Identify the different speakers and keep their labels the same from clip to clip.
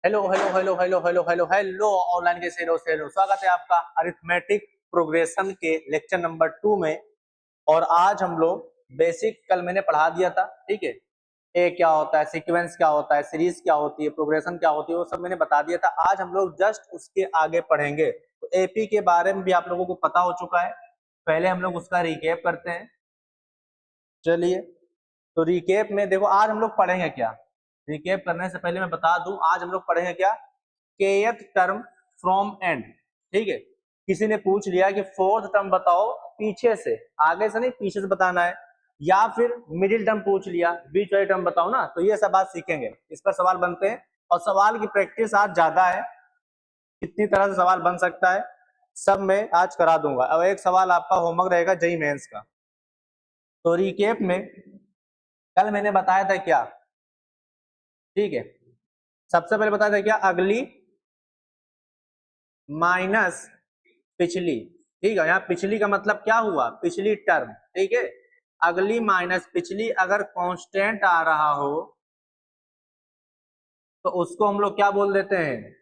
Speaker 1: Hello hello hello hello hello hello hello online के sero स्वागत है आपका अरिथमेटिक प्रोग्रेशन के लेक्चर नंबर 2 में। और आज हम लोग बेसिक कल मैंने पढ़ा दिया था, ठीक है। ए क्या होता है, सीक्वेंस क्या होता है, सीरीज क्या होती है, प्रोग्रेशन क्या होती है, वो सब मैंने बता दिया था। आज हम लोग जस्ट उसके आगे पढ़ेंगे। तो एपी के बारे में भी आप लोगों को पता हो चुका है, पहले हम लोग उसका रिकेप करते हैं। चलिए, तो रिकेप में देखो आज हम लोग पढ़ेंगे क्या। रिकेप करने से पहले मैं बता दूं आज हम लोग पढ़ेंगे क्या, kth टर्म फ्रॉम एंड, ठीक है। किसी ने पूछ लिया कि फोर्थ टर्म बताओ पीछे से, आगे से नहीं पीछे से बताना है, या फिर मिडिल टर्म पूछ लिया, बीच वाली टर्म बताओ ना। तो ये सब बात सीखेंगे, इस पर सवाल बनते हैं और सवाल की प्रैक्टिस आज ज्यादा है। कितनी तरह से सवाल बन सकता है सब मैं आज करा दूंगा। और एक सवाल आपका होमवर्क रहेगा जेईई मेंस का। तो रिकेप में कल मैंने बताया था क्या, ठीक है। सबसे पहले बताया था क्या, अगली माइनस पिछली, ठीक है। यहाँ पिछली का मतलब क्या हुआ, पिछली टर्म, ठीक है। अगली माइनस पिछली अगर कांस्टेंट आ रहा हो तो उसको हम लोग क्या बोल देते हैं,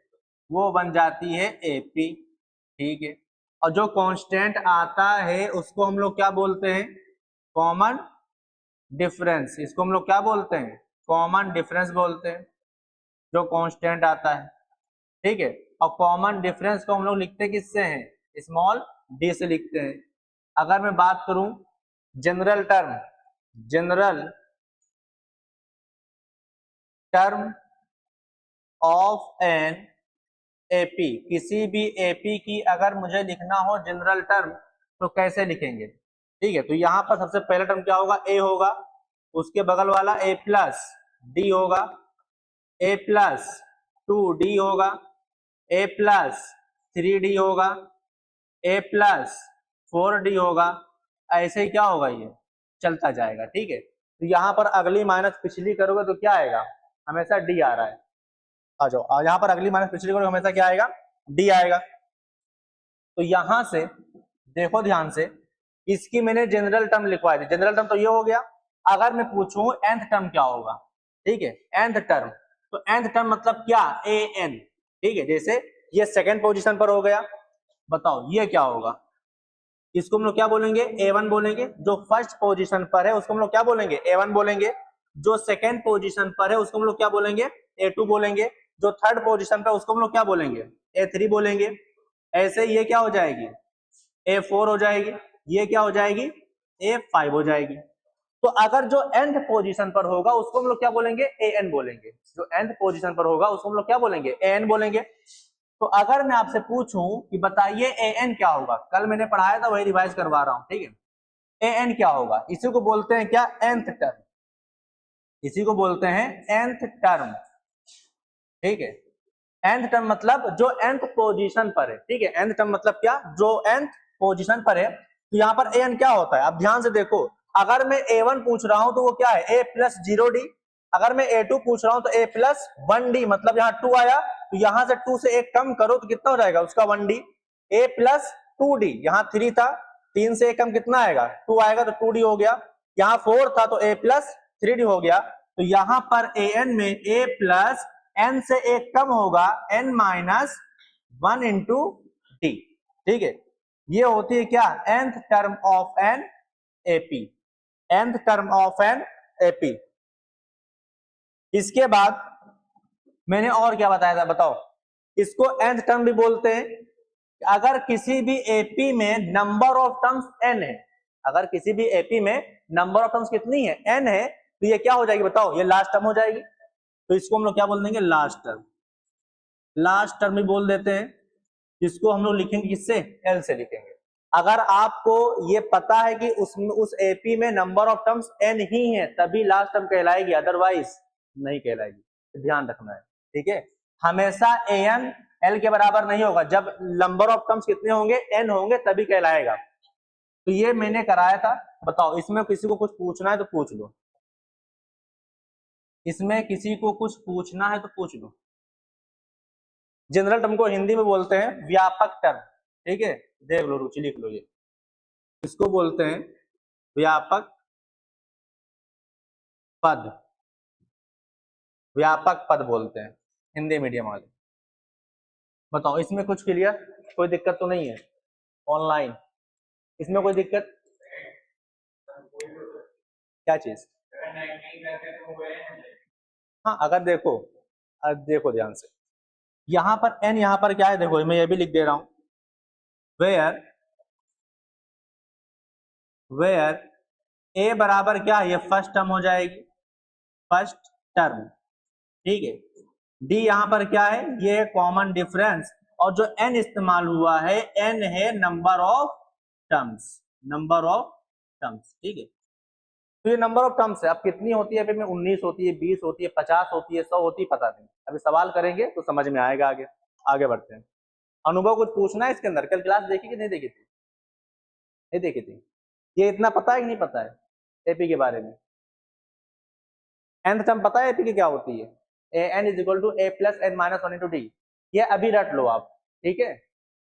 Speaker 1: वो बन जाती है एपी, ठीक है। और जो कांस्टेंट आता है उसको हम लोग क्या बोलते हैं, कॉमन डिफरेंस। इसको हम लोग क्या बोलते हैं, कॉमन डिफरेंस बोलते हैं, जो कांस्टेंट आता है, ठीक है। और कॉमन डिफरेंस को हम लोग लिखते किससे हैं, स्मॉल डी से लिखते हैं। अगर मैं बात करूं general term, general term of an AP, किसी भी एपी की अगर मुझे लिखना हो जनरल टर्म तो कैसे लिखेंगे, ठीक है। तो यहाँ पर सबसे पहला टर्म क्या होगा, ए होगा, उसके बगल वाला ए प्लस डी होगा, ए प्लस 2 डी होगा, ए प्लस 3 डी होगा, ए प्लस 4 डी होगा। ऐसे ही क्या होगा, ये चलता जाएगा, ठीक है। तो यहाँ पर अगली माइनस पिछली करोगे तो क्या आएगा, हमेशा डी आ रहा है। आ जाओ, यहाँ पर अगली माइनस पिछली करोगे हमेशा क्या आएगा, डी आएगा। तो यहां से देखो ध्यान से, इसकी मैंने जनरल टर्म लिखवाई थी। जनरल टर्म तो ये हो गया। अगर मैं पूछूं nth टर्म क्या होगा, ठीक है, nth टर्म, तो nth टर्म मतलब क्या, ए एन, ठीक है। जैसे ये सेकंड पोजीशन पर हो गया, बताओ ये क्या होगा, इसको हम लोग क्या बोलेंगे, A1 बोलेंगे। जो फर्स्ट पोजीशन पर है उसको हम लोग क्या बोलेंगे, A1 बोलेंगे। जो सेकंड पोजीशन पर है उसको हम लोग क्या बोलेंगे, A2 बोलेंगे। जो थर्ड पोजीशन पर उसको हम लोग क्या बोलेंगे, A3 बोलेंगे। ऐसे ये क्या हो जाएगी, A4 हो जाएगी, ये क्या हो जाएगी, A5 हो जाएगी। तो अगर जो nth पोजीशन पर होगा उसको हम लोग क्या बोलेंगे, an बोलेंगे। जो nth पोजीशन पर होगा उसको हम लोग क्या बोलेंगे, an बोलेंगे। तो अगर मैं आपसे पूछूं कि बताइए an क्या होगा, कल मैंने पढ़ाया था वही रिवाइज करवा रहा हूं, ठीक है। an क्या होगा, इसी को बोलते हैं क्या, nth टर्म, इसी को बोलते हैं nth टर्म, ठीक है। nth टर्म मतलब जो nth पोजीशन पर है, ठीक है। nth टर्म मतलब क्या, जो nth पोजीशन पर है। तो यहाँ पर an क्या होता है, अब ध्यान से देखो। अगर मैं a1 पूछ रहा हूं तो वो क्या है, a प्लस 0 डी। अगर मैं a2 पूछ रहा हूं तो a प्लस 1 डी, मतलब यहाँ 2 आया तो यहां से 2 से 1 कम करो तो कितना हो जाएगा उसका 1 डी। a प्लस 2 डी, यहाँ 3 था, 3 से 1 कम कितना आएगा, 2 आएगा तो 2 डी हो गया। यहाँ 4 था तो a प्लस 3 डी हो गया। तो यहाँ पर an में a प्लस n से 1 कम होगा, n माइनस 1 इंटू डी, ठीक है। ये होती है क्या, nth term of an AP, nth term of an AP. इसके बाद मैंने और क्या बताया था बताओ, इसको nth टर्म भी बोलते हैं। अगर किसी भी एपी में नंबर ऑफ टर्म्स n है, अगर किसी भी एपी में नंबर ऑफ टर्म्स कितनी है, n है, तो ये क्या हो जाएगी बताओ, ये लास्ट टर्म हो जाएगी। तो इसको हम लोग क्या बोल देंगे, लास्ट टर्म, लास्ट टर्म भी बोल देते हैं। इसको हम लोग लिखेंगे किससे, एल से लिखेंगे। अगर आपको ये पता है कि उस एपी में नंबर ऑफ टर्म्स एन ही है तभी लास्ट टर्म कहलाएगी, अदरवाइज नहीं कहलाएगी, ध्यान रखना है, ठीक है। हमेशा एन एल के बराबर नहीं होगा, जब नंबर ऑफ टर्म्स कितने होंगे, एन होंगे तभी कहलाएगा। तो ये मैंने कराया था। बताओ इसमें किसी को कुछ पूछना है तो पूछ लो, इसमें किसी को कुछ पूछना है तो पूछ लो। जनरल टर्म को हिंदी में बोलते हैं व्यापक टर्म, ठीक है। देख लो, रुचि लिख लो, ये इसको बोलते हैं व्यापक पद, व्यापक पद बोलते हैं। हिंदी मीडियम वाले। बताओ इसमें कुछ क्लियर, कोई दिक्कत तो नहीं है? ऑनलाइन इसमें कोई दिक्कत? क्या चीज? हाँ अगर देखो, देखो ध्यान से, यहाँ पर n, यहाँ पर क्या है देखो, मैं ये भी लिख दे रहा हूं, वेयर a बराबर क्या है, ये फर्स्ट टर्म हो जाएगी, फर्स्ट टर्म, ठीक है। d यहाँ पर क्या है, ये कॉमन डिफरेंस, और जो n इस्तेमाल हुआ है n है number of terms, number of terms, ठीक है। तो ये नंबर ऑफ टर्म्स है, अब कितनी होती है, फिर में 19 होती है, 20 होती है, 50 होती है, 100 होती है, पता नहीं, अभी सवाल करेंगे तो समझ में आएगा। आगे आगे बढ़ते हैं। अनुभव कुछ पूछना है इसके अंदर? कल क्लास देखी कि नहीं देखी थी? नहीं देखी थी। ये इतना पता है कि नहीं पता है एपी के बारे में? nth टर्म पता है एपी की क्या होती है? an is equal to a plus n minus one into D. ये अभी रट लो आप, ठीक है,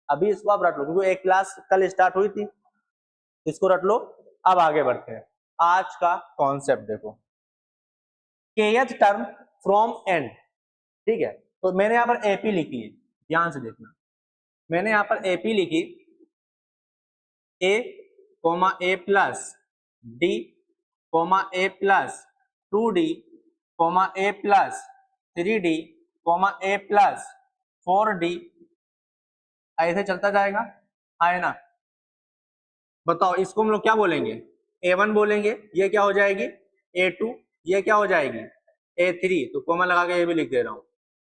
Speaker 1: अभी इसको आप रट लो, क्योंकि एक क्लास कल स्टार्ट हुई थी, इसको रट लो। अब आगे बढ़ते हैं। आज का कॉन्सेप्ट देखो, kth टर्म फ्रॉम एंड, ठीक है। तो मैंने यहाँ पर एपी लिखी है, ध्यान से देखना, मैंने यहाँ पर एपी लिखी, a comma a plus D comma a plus 2d comma a plus 3d comma a plus 4d, ऐसे चलता जाएगा, है ना। बताओ इसको हम लोग क्या बोलेंगे? a1 बोलेंगे, ये क्या हो जाएगी a2, ये क्या हो जाएगी a3, तो कोमा लगा के ये भी लिख दे रहा हूं,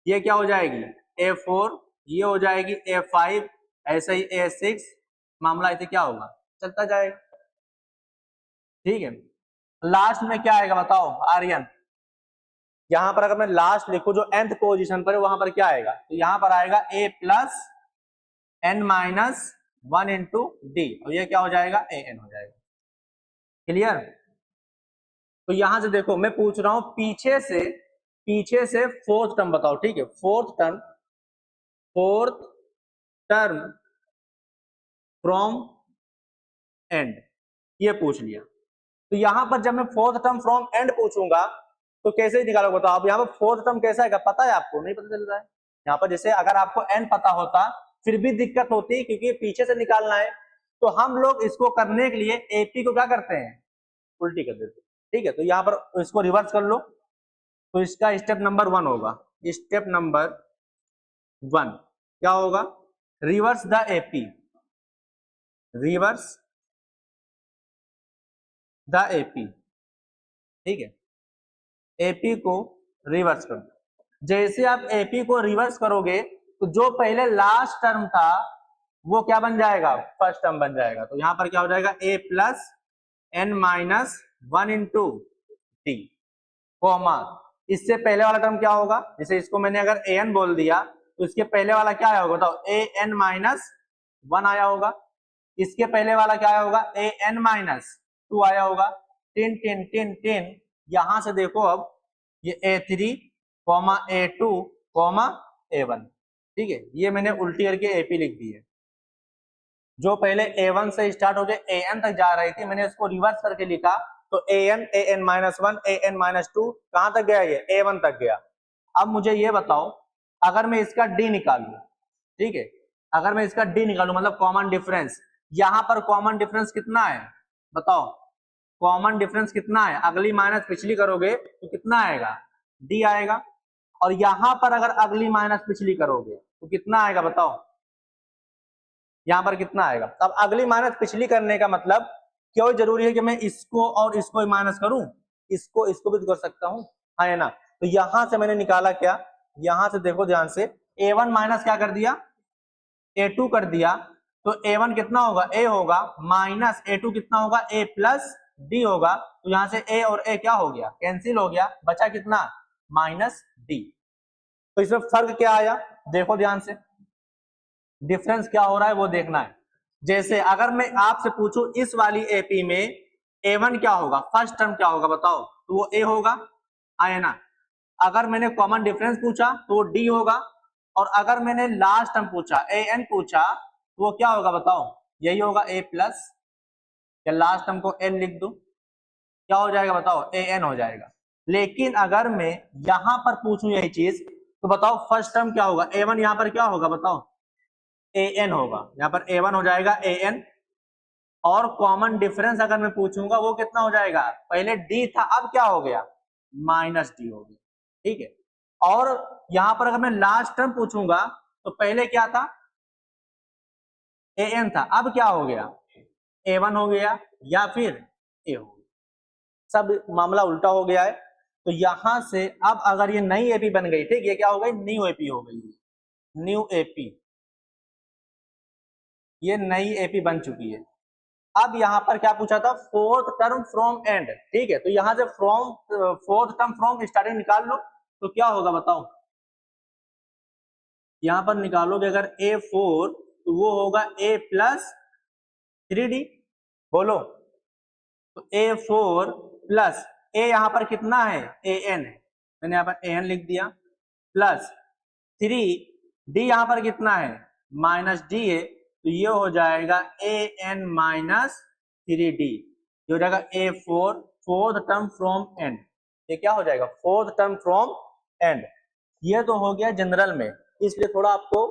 Speaker 1: ये क्या हो जाएगी a4, ये हो जाएगी a5, ऐसे ही a6, मामला ऐसे क्या होगा, चलता जाएगा, ठीक है। लास्ट में क्या आएगा बताओ आर्यन? यहां पर अगर मैं लास्ट लिखूं जो nth पोजीशन पर है, वहां पर क्या आएगा, तो यहां पर आएगा a plus n minus 1 into D, और ये क्या हो जाएगा an हो जाएगा। क्लियर? तो यहां से देखो मैं पूछ रहा हूं पीछे से फोर्थ टर्म बताओ, ठीक है, फोर्थ टर्म फ्रॉम एंड, ये पूछ लिया। तो यहां पर जब मैं फोर्थ टर्म फ्रॉम एंड पूछूंगा तो कैसे निकालोगे? बताओ अब यहाँ पर फोर्थ टर्म कैसा है, पता है आपको? नहीं पता चल रहा है। यहाँ पर जैसे अगर आपको एन पता होता फिर भी दिक्कत होती, क्योंकि पीछे से निकालना है, तो हम लोग इसको करने के लिए एपी को क्या करते हैं, उल्टी कर देते हैं, ठीक है। तो यहाँ पर इसको रिवर्स कर लो, तो इसका स्टेप नंबर 1 होगा, स्टेप नंबर 1 क्या होगा, reverse the AP, reverse the AP, ठीक है, एपी को रिवर्स कर दो। जैसे आप एपी को रिवर्स करोगे तो जो पहले लास्ट टर्म था वो क्या बन जाएगा, फर्स्ट टर्म बन जाएगा। तो यहां पर क्या हो जाएगा, a plus n minus 1 into T, comma, इससे पहले वाला टर्म क्या होगा, जैसे इसको मैंने अगर an बोल दिया तो इसके पहले वाला क्या आया होगा बताओ, an माइनस 1 आया होगा, इसके पहले वाला क्या आया होगा, an माइनस 2 आया होगा, टिन टिन टिन टिन, यहां से देखो अब ये a3 comma a2 comma a1, ठीक है, ये मैंने उल्टी करके एपी लिख दी है। जो पहले a1 से स्टार्ट होके an तक जा रही थी, मैंने इसको रिवर्स करके लिखा, तो an माइनस 1 an माइनस 2 कहां तक गया, ये a1 तक गया। अब मुझे ये बताओ अगर मैं इसका d निकालू, ठीक है, अगर मैं इसका d निकालू मतलब कॉमन डिफरेंस, यहां पर कॉमन डिफरेंस कितना है बताओ, कॉमन डिफरेंस कितना है, अगली माइनस पिछली करोगे तो कितना आएगा, d आएगा, और यहां पर अगर अगली माइनस पिछली करोगे तो कितना आएगा बताओ, यहां पर कितना आएगा। अब अगली माइनस पिछली करने का मतलब क्यों जरूरी है कि मैं इसको और इसको माइनस करूं, इसको भी तो कर सकता हूं, हाँ है ना। तो यहां से मैंने निकाला क्या, यहां से देखो ध्यान से, a1 माइनस क्या कर दिया, a2 कर दिया, तो a1 कितना होगा, a होगा, माइनस a2 कितना होगा, a प्लस d होगा, तो यहां से a और a क्या हो गया, कैंसिल हो गया, बचा कितना, माइनस d। तो इसमें फर्क क्या आया, देखो ध्यान से, डिफरेंस क्या हो रहा है वो देखना है। जैसे अगर मैं आपसे पूछूं इस वाली एपी में a1 क्या होगा, फर्स्ट टर्म क्या होगा बताओ, तो वो a होगा, आया ना। अगर मैंने कॉमन डिफरेंस पूछा तो वो d होगा, और अगर मैंने लास्ट टर्म पूछा an पूछा तो वो क्या होगा बताओ, यही होगा a प्लस, या लास्ट टर्म को n लिख दो, क्या हो जाएगा बताओ, an हो जाएगा। लेकिन अगर मैं यहां पर पूछूं यही चीज तो बताओ फर्स्ट टर्म क्या होगा, a1 यहाँ पर क्या होगा बताओ, an होगा, यहाँ पर a1 हो जाएगा an, और कॉमन डिफरेंस अगर मैं पूछूंगा वो कितना हो जाएगा, पहले d था अब क्या हो गया, माइनस डी हो गया, ठीक है। और यहां पर अगर मैं लास्ट टर्म पूछूंगा तो पहले क्या था, an था, अब क्या हो गया, a1 हो गया या फिर a हो गया, सब मामला उल्टा हो गया है। तो यहां से अब अगर ये नई एपी बन गई, ठीक, ये क्या हो गई, न्यू एपी हो गई, न्यू एपी, ये नई एपी बन चुकी है। अब यहां पर क्या पूछा था, फोर्थ टर्म फ्रॉम एंड, ठीक है, तो यहां से from, fourth term from starting निकाल लो, तो क्या होगा बताओ, यहां पर निकालोगे अगर a4 तो वो होगा a प्लस 3d, बोलो, तो a4 प्लस a यहां पर कितना है, an है, मैंने यहां पर an लिख दिया, प्लस 3d यहां पर कितना है, माइनस d है, तो ये हो जाएगा an माइनस 3d, ये हो जाएगा a4 fourth term from and, ये क्या हो जाएगा, फोर्थ टर्म फ्रॉम एंड। ये तो हो गया जनरल में, इसलिए थोड़ा आपको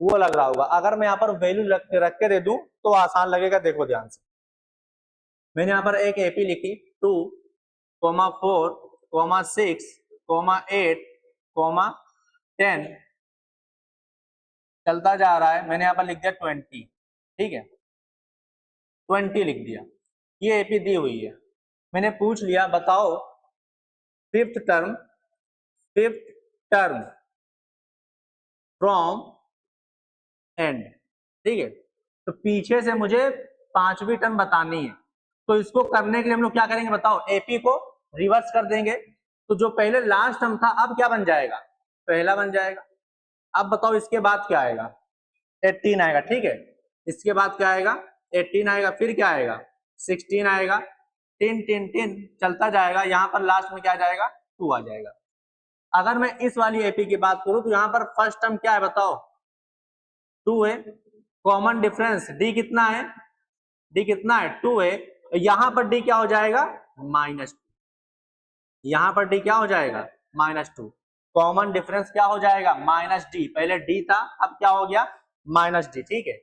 Speaker 1: वो लग रहा होगा, अगर मैं यहाँ पर वैल्यू रख के दे दूं तो आसान लगेगा, देखो ध्यान से, मैंने यहाँ पर एक एपी लिखी 2, 4, 6, 8, 10, चलता जा रहा है, मैंने यहाँ पर लिख दिया 20, ठीक है, 20 लिख दिया, ये एपी दी हुई है। मैंने पूछ लिया बताओ फिफ्थ टर्म फ्रॉम एंड, ठीक है, तो पीछे से मुझे पांचवी टर्म बतानी है, तो इसको करने के लिए हम लोग क्या करेंगे बताओ, एपी को रिवर्स कर देंगे, तो जो पहले लास्ट टर्म था अब क्या बन जाएगा, पहला बन जाएगा। अब बताओ इसके बाद क्या आएगा, 18 आएगा, ठीक है, इसके बाद क्या आएगा, 18 आएगा, फिर क्या आएगा, 16 आएगा, 10 चलता जाएगा, यहाँ पर लास्ट में क्या आ जाएगा, 2 आ जाएगा। अगर मैं इस वाली एपी की बात करूं तो यहाँ पर फर्स्ट टर्म क्या है बताओ, 2 है, कॉमन डिफरेंस d कितना है, d कितना है, 2 है, यहां पर d क्या हो जाएगा, -2, यहां पर d क्या हो जाएगा, -2, कॉमन डिफरेंस क्या हो जाएगा, -d, पहले d था अब क्या हो गया, -d, ठीक है।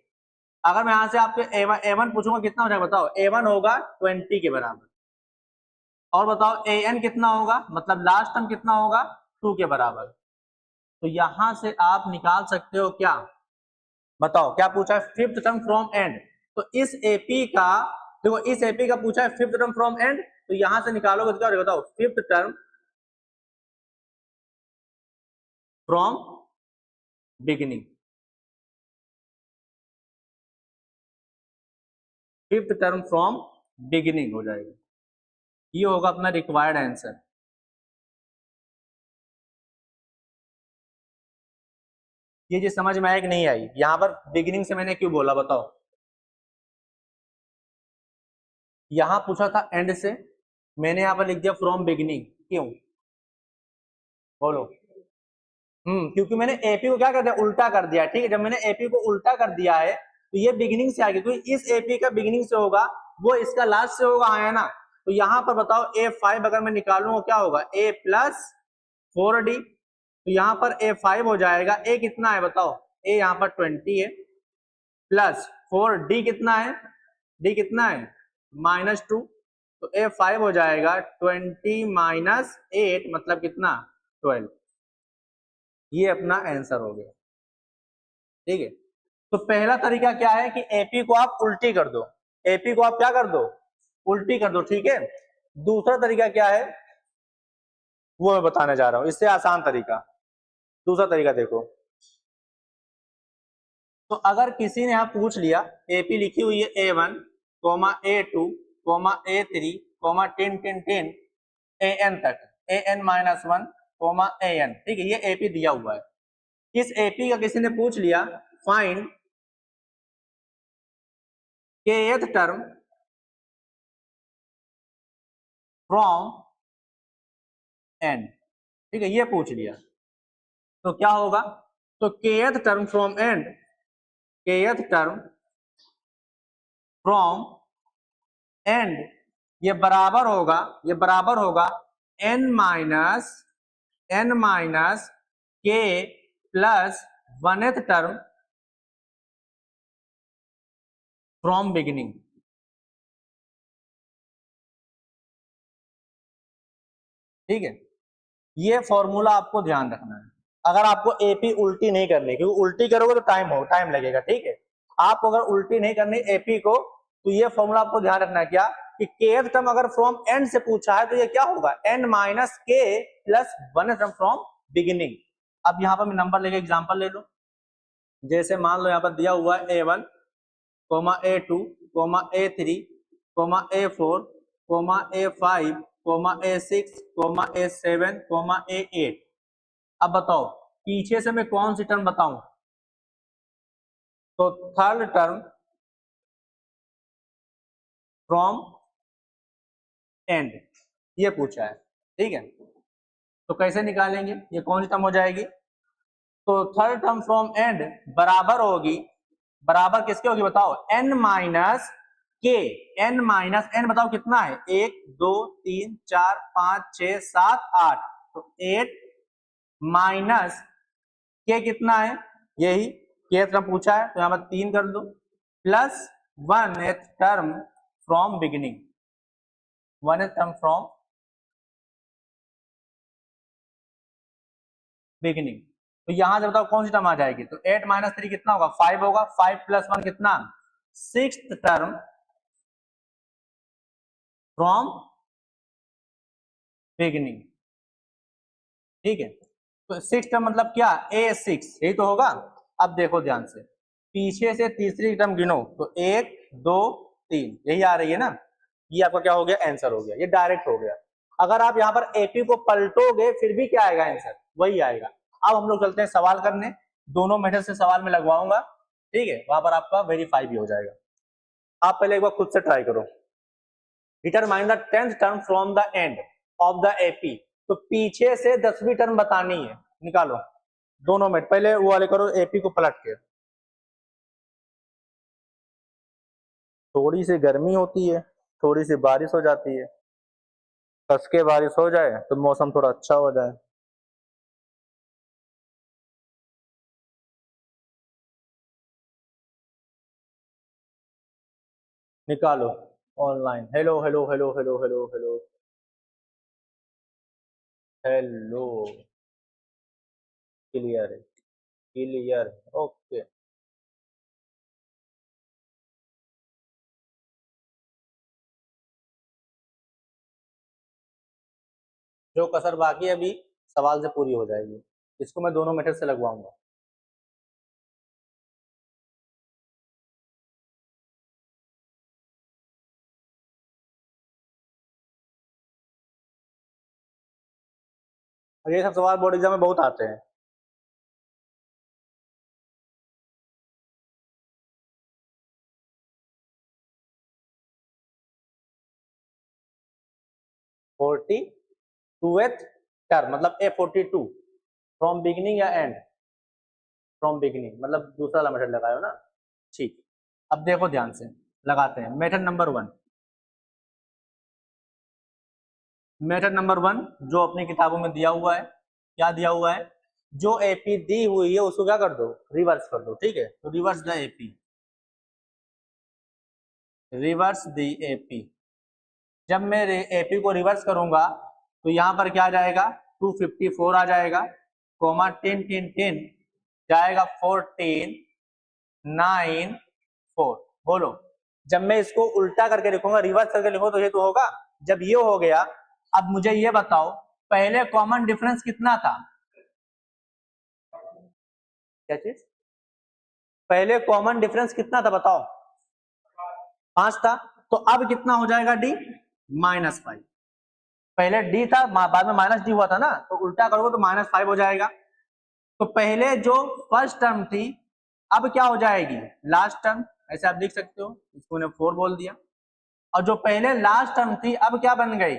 Speaker 1: अगर मैं यहां से आपको a1 पूछूंगा कितना हो जाएगा बताओ, a1 होगा 20 के बराबर, और बताओ an कितना होगा, मतलब लास्ट टर्म कितना होगा, 2 के बराबर, तो यहां से आप निकाल सकते हो क्या, बताओ क्या पूछा है, फिफ्थ टर्म फ्रॉम एंड, तो इस एपी का, देखो इस एपी का पूछा है फिफ्थ टर्म फ्रॉम एंड, तो यहां से निकालोगे तो क्या होगा बताओ, fifth term from beginning, fifth term from beginning हो जाएगा, ये होगा अपना रिक्वायर्ड आंसर। ये चीज समझ में आई कि नहीं आई, यहां पर बिगिनिंग से मैंने क्यों बोला बताओ, यहां पूछा था एंड से, मैंने यहां पर लिख दिया फ्रॉम बिगिनिंग, क्यों, बोलो, क्योंकि मैंने एपी को क्या कर दिया, उल्टा कर दिया, ठीक है, जब मैंने एपी को उल्टा कर दिया है तो ये बिगिनिंग से आ गई, क्योंकि इस एपी का बिगिनिंग से होगा वो इसका लास्ट से होगा, है ना, तो यहां पर बताओ a5 अगर मैं निकालूंगा क्या होगा, a प्लस 4d, तो यहां पर a5 हो जाएगा, a कितना है बताओ, a यहां पर 20 है, प्लस 4d कितना है, d कितना है, -2, तो a5 हो जाएगा 20 माइनस 8 मतलब कितना, 12, ये अपना आंसर हो गया, ठीक है। तो पहला तरीका क्या है कि एपी को आप उल्टी कर दो, एपी को आप क्या कर दो, उल्टी कर दो, ठीक है। दूसरा तरीका क्या है वो मैं बताने जा रहा हूं, इससे आसान तरीका, दूसरा तरीका देखो, तो अगर किसी ने यहां पूछ लिया, एपी लिखी हुई है a1, a2, a3, 10 an तक, an-1, an, ठीक है, ये एपी दिया हुआ है, इस एपी का किसी ने पूछ लिया find kth term from and, ठीक है, ये पूछ लिया, तो क्या होगा, तो kth term from and, kth term from and, ये बराबर होगा n माइनस के plus 1th term from beginning. ठीक है, ये फॉर्मूला आपको ध्यान रखना है। अगर आपको एपी उल्टी नहीं करनी, क्योंकि उल्टी करोगे तो टाइम लगेगा। ठीक है, आपको अगर उल्टी नहीं करनी एपी को, तो ये फॉर्मूला आपको ध्यान रखना है क्या, कि के टर्म अगर फ्रॉम एंड से पूछा है तो ये क्या होगा, एन माइनस के प्लस 1 टर्म फ्रॉम बिगिनिंग। अब यहाँ पर मैं नंबर लेके एग्जांपल ले लूं। जैसे मान लो यहाँ पर दिया हुआ है A1, A2, A3, A4, A5, A6, A7, A8। अब बताओ पीछे से मैं कौन सी टर्म बताऊं, तो थर्ड टर्म फ्रॉम एंड ये पूछा है। ठीक है, तो कैसे निकालेंगे, ये कौन सी टर्म हो जाएगी, तो थर्ड टर्म फ्रॉम एंड बराबर होगी, बराबर किसके होगी बताओ, n माइनस के। n माइनस n बताओ कितना है, 1 2 3 4 5 6 7 8, तो 8 माइनस के कितना है, यही के टर्म पूछा है तो यहां पर 3 कर दो, plus 1th term from beginning, 1th term from beginning. तो यहां से बताओ कौन सी टर्म आ जाएगी, तो 8 माइनस 3 कितना होगा, 5 होगा, 5 प्लस 1 कितना, 6th टर्म फ्रॉम बिगिनिंग। ठीक है, तो 6 टर्म मतलब क्या, A6, यही तो होगा। अब देखो ध्यान से, पीछे से तीसरी टर्म गिनो, तो 1 2 3 यही आ रही है ना, ये आपका क्या हो गया, आंसर हो गया, ये डायरेक्ट हो गया। अगर आप यहाँ पर एपी को पलटोगे फिर भी क्या आएगा, आंसर वही आएगा। अब हम लोग चलते हैं सवाल करने, दोनों मेथड से सवाल में लगवाऊंगा। ठीक है, वहां पर आपका वेरीफाई भी हो जाएगा। आप पहले एक बार खुद से ट्राई करो। Determine the 10th term from the end of the AP, तो पीछे से 10वीं टर्म बतानी है, निकालो दोनों में। पहले वो वाले करो, एपी को पलट के। थोड़ी सी गर्मी होती है, थोड़ी सी बारिश हो जाती है, कस के बारिश हो जाए तो मौसम थोड़ा अच्छा हो जाए। निकालो online, hello hello hello hello hello hello hello, clear है, क्लियर, ओके। जो कसर बाकी है अभी सवाल से पूरी हो जाएगी, इसको मैं दोनों मेथड से लगवाऊंगा। और ये सब सवाल बोर्ड एग्जाम में बहुत आते हैं। फोर्टी टूथ टर्म मतलब A42 फ्रॉम बिगिनिंग या एंड, फ्रॉम बिगिनिंग मतलब दूसरा वाला मेथड लगायो ना। ठीक, अब देखो ध्यान से लगाते हैं मेथड नंबर 1। मेथड नंबर 1 जो अपनी किताबों में दिया हुआ है, क्या दिया हुआ है, जो एपी दी हुई है उसको क्या कर दो, रिवर्स कर दो। ठीक है, तो reverse the AP, reverse the AP. जब मैं एपी को रिवर्स करूंगा तो यहां पर क्या आ जाएगा, 254 आ जाएगा, कोमा 10 10 10 जाएगा 14 9 4। बोलो, जब मैं इसको उल्टा करके लिखूंगा, रिवर्स करके लिखूंगा तो ये तो होगा। जब ये हो गया, अब मुझे ये बताओ पहले कॉमन डिफरेंस कितना था, क्या चीज, पहले कॉमन डिफरेंस कितना था बताओ, 5 था। तो अब कितना हो जाएगा, डी -5। पहले डी था, बाद में माइनस डी हुआ था ना, तो उल्टा करोगे तो -5 हो जाएगा। तो पहले जो फर्स्ट टर्म थी अब क्या हो जाएगी, लास्ट टर्म, ऐसे आप लिख सकते हो, इसको 4 बोल दिया। और जो पहले लास्ट टर्म थी अब क्या बन गई,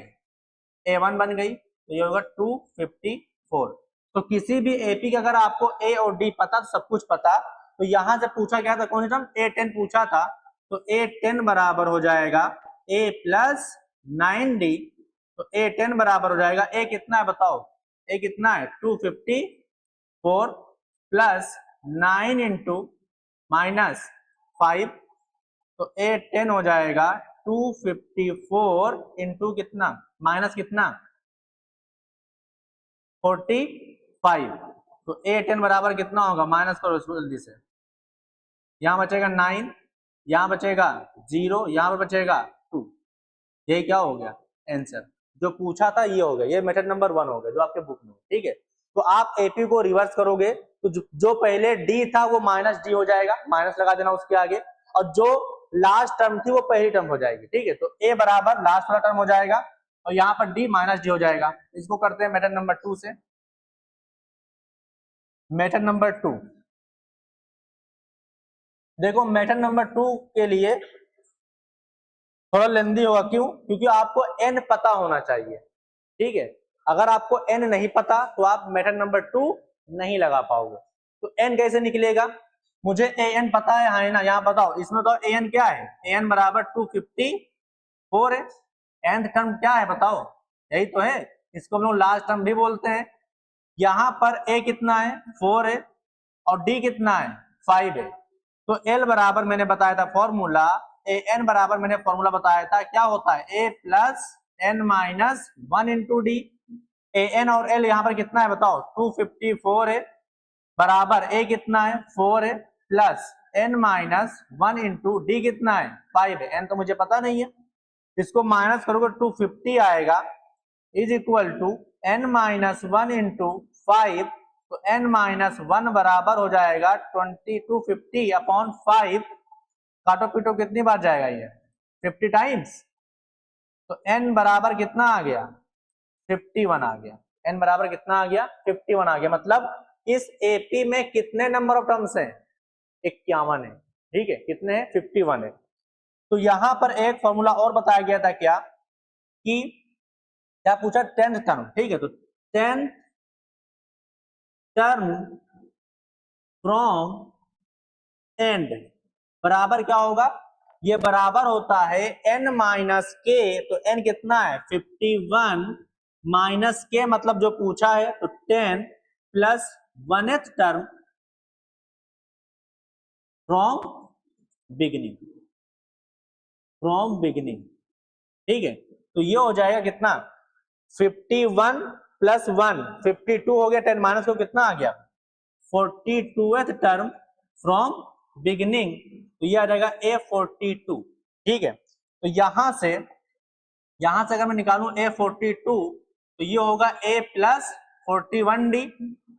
Speaker 1: A1 बन गई, तो ये होगा 254। तो किसी भी एपी का अगर आपको ए और डी पता, तो सब कुछ पता, तो यहां से पूछा गया था कौन सा टर्म, A10 पूछा था, तो A10 बराबर हो जाएगा A प्लस 9D। तो A10 बराबर हो जाएगा, A कितना है बताओ, A कितना है 254, 4 प्लस 9 इंटू -5, तो 8 10 हो जाएगा 254 इंटू कितना माइनस कितना 45, तो 8 10 बराबर कितना होगा, माइनस करो इसको जल्दी से, यहाँ बचेगा 9, यहाँ बचेगा 0, यहाँ पर बचेगा 2, ये क्या हो गया आंसर, जो पूछा था ये हो गया, ये मेथड नंबर 1 हो गया जो आपके बुक में, ठीक है। तो आप एपी को रिवर्स करोगे तो जो पहले डी था वो माइनस डी हो जाएगा, माइनस लगा देना उसके आगे, और जो लास्ट टर्म थी वो पहली टर्म हो जाएगी, ठीक है। तो ए बराबर लास्ट वाला टर्म हो जाएगा और यहाँ पर डी माइनस डी हो जाएगा। इसको करते हैं मेथड नंबर 2 से। मेथड नंबर 2, देखो मेथड नंबर 2 के लिए थोड़ा लेंदी होगा, क्यों, क्योंकि आपको एन पता होना चाहिए, ठीक है। अगर आपको एन नहीं पता तो आप मेथड नंबर 2 नहीं लगा पाओगे। तो एन कैसे निकलेगा, मुझे ए एन पता है, हाँ ना, यहाँ बताओ इसमें तो ए एन क्या है, ए एन बराबर 254 है, एंथ टर्म क्या है बताओ, यही तो है, इसको हम लोग लास्ट टर्म भी बोलते हैं। यहाँ पर ए कितना है 4 है और डी कितना है 5 है, तो एल बराबर मैंने बताया था फॉर्मूला, ए एन बराबर मैंने फॉर्मूला बताया था क्या होता है, A plus N minus 1 into D. A n और एल यहाँ पर कितना है बताओ 254 है, बराबर ए कितना है 4 है, plus N minus 1 into D कितना है 5 है, एन तो मुझे पता नहीं है, इसको माइनस करोगे 250 आएगा, is equal to N minus 1 into 5, तो n माइनस 1 बराबर हो जाएगा 2250 अपॉन 5, काटो पीटो कितनी बार जाएगा ये 50 टाइम्स, तो n बराबर कितना आ गया 51 आ गया, n बराबर कितना आ गया 51 आ गया। मतलब इस एपी में कितने नंबर ऑफ टर्म्स हैं 51 है, ठीक है, कितने हैं 51 है। तो यहां पर एक फॉर्मूला और बताया गया था क्या, कि क्या पूछा 10th टर्म, ठीक है, तो 10th टर्म फ्रॉम एंड बराबर क्या होगा, ये बराबर होता है n माइनस के, तो n कितना है 51 माइनस के, मतलब जो पूछा है तो 10 plus 1th term from beginning, from beginning, ठीक है। तो ये हो जाएगा कितना 51 प्लस 1 52 हो गया, 10 माइनस को कितना आ गया 42th टर्म फ्रॉम बिगिनिंग, तो ये आ जाएगा A42, ठीक है। तो यहां से अगर मैं निकालूं A42 तो ये होगा A प्लस 41D,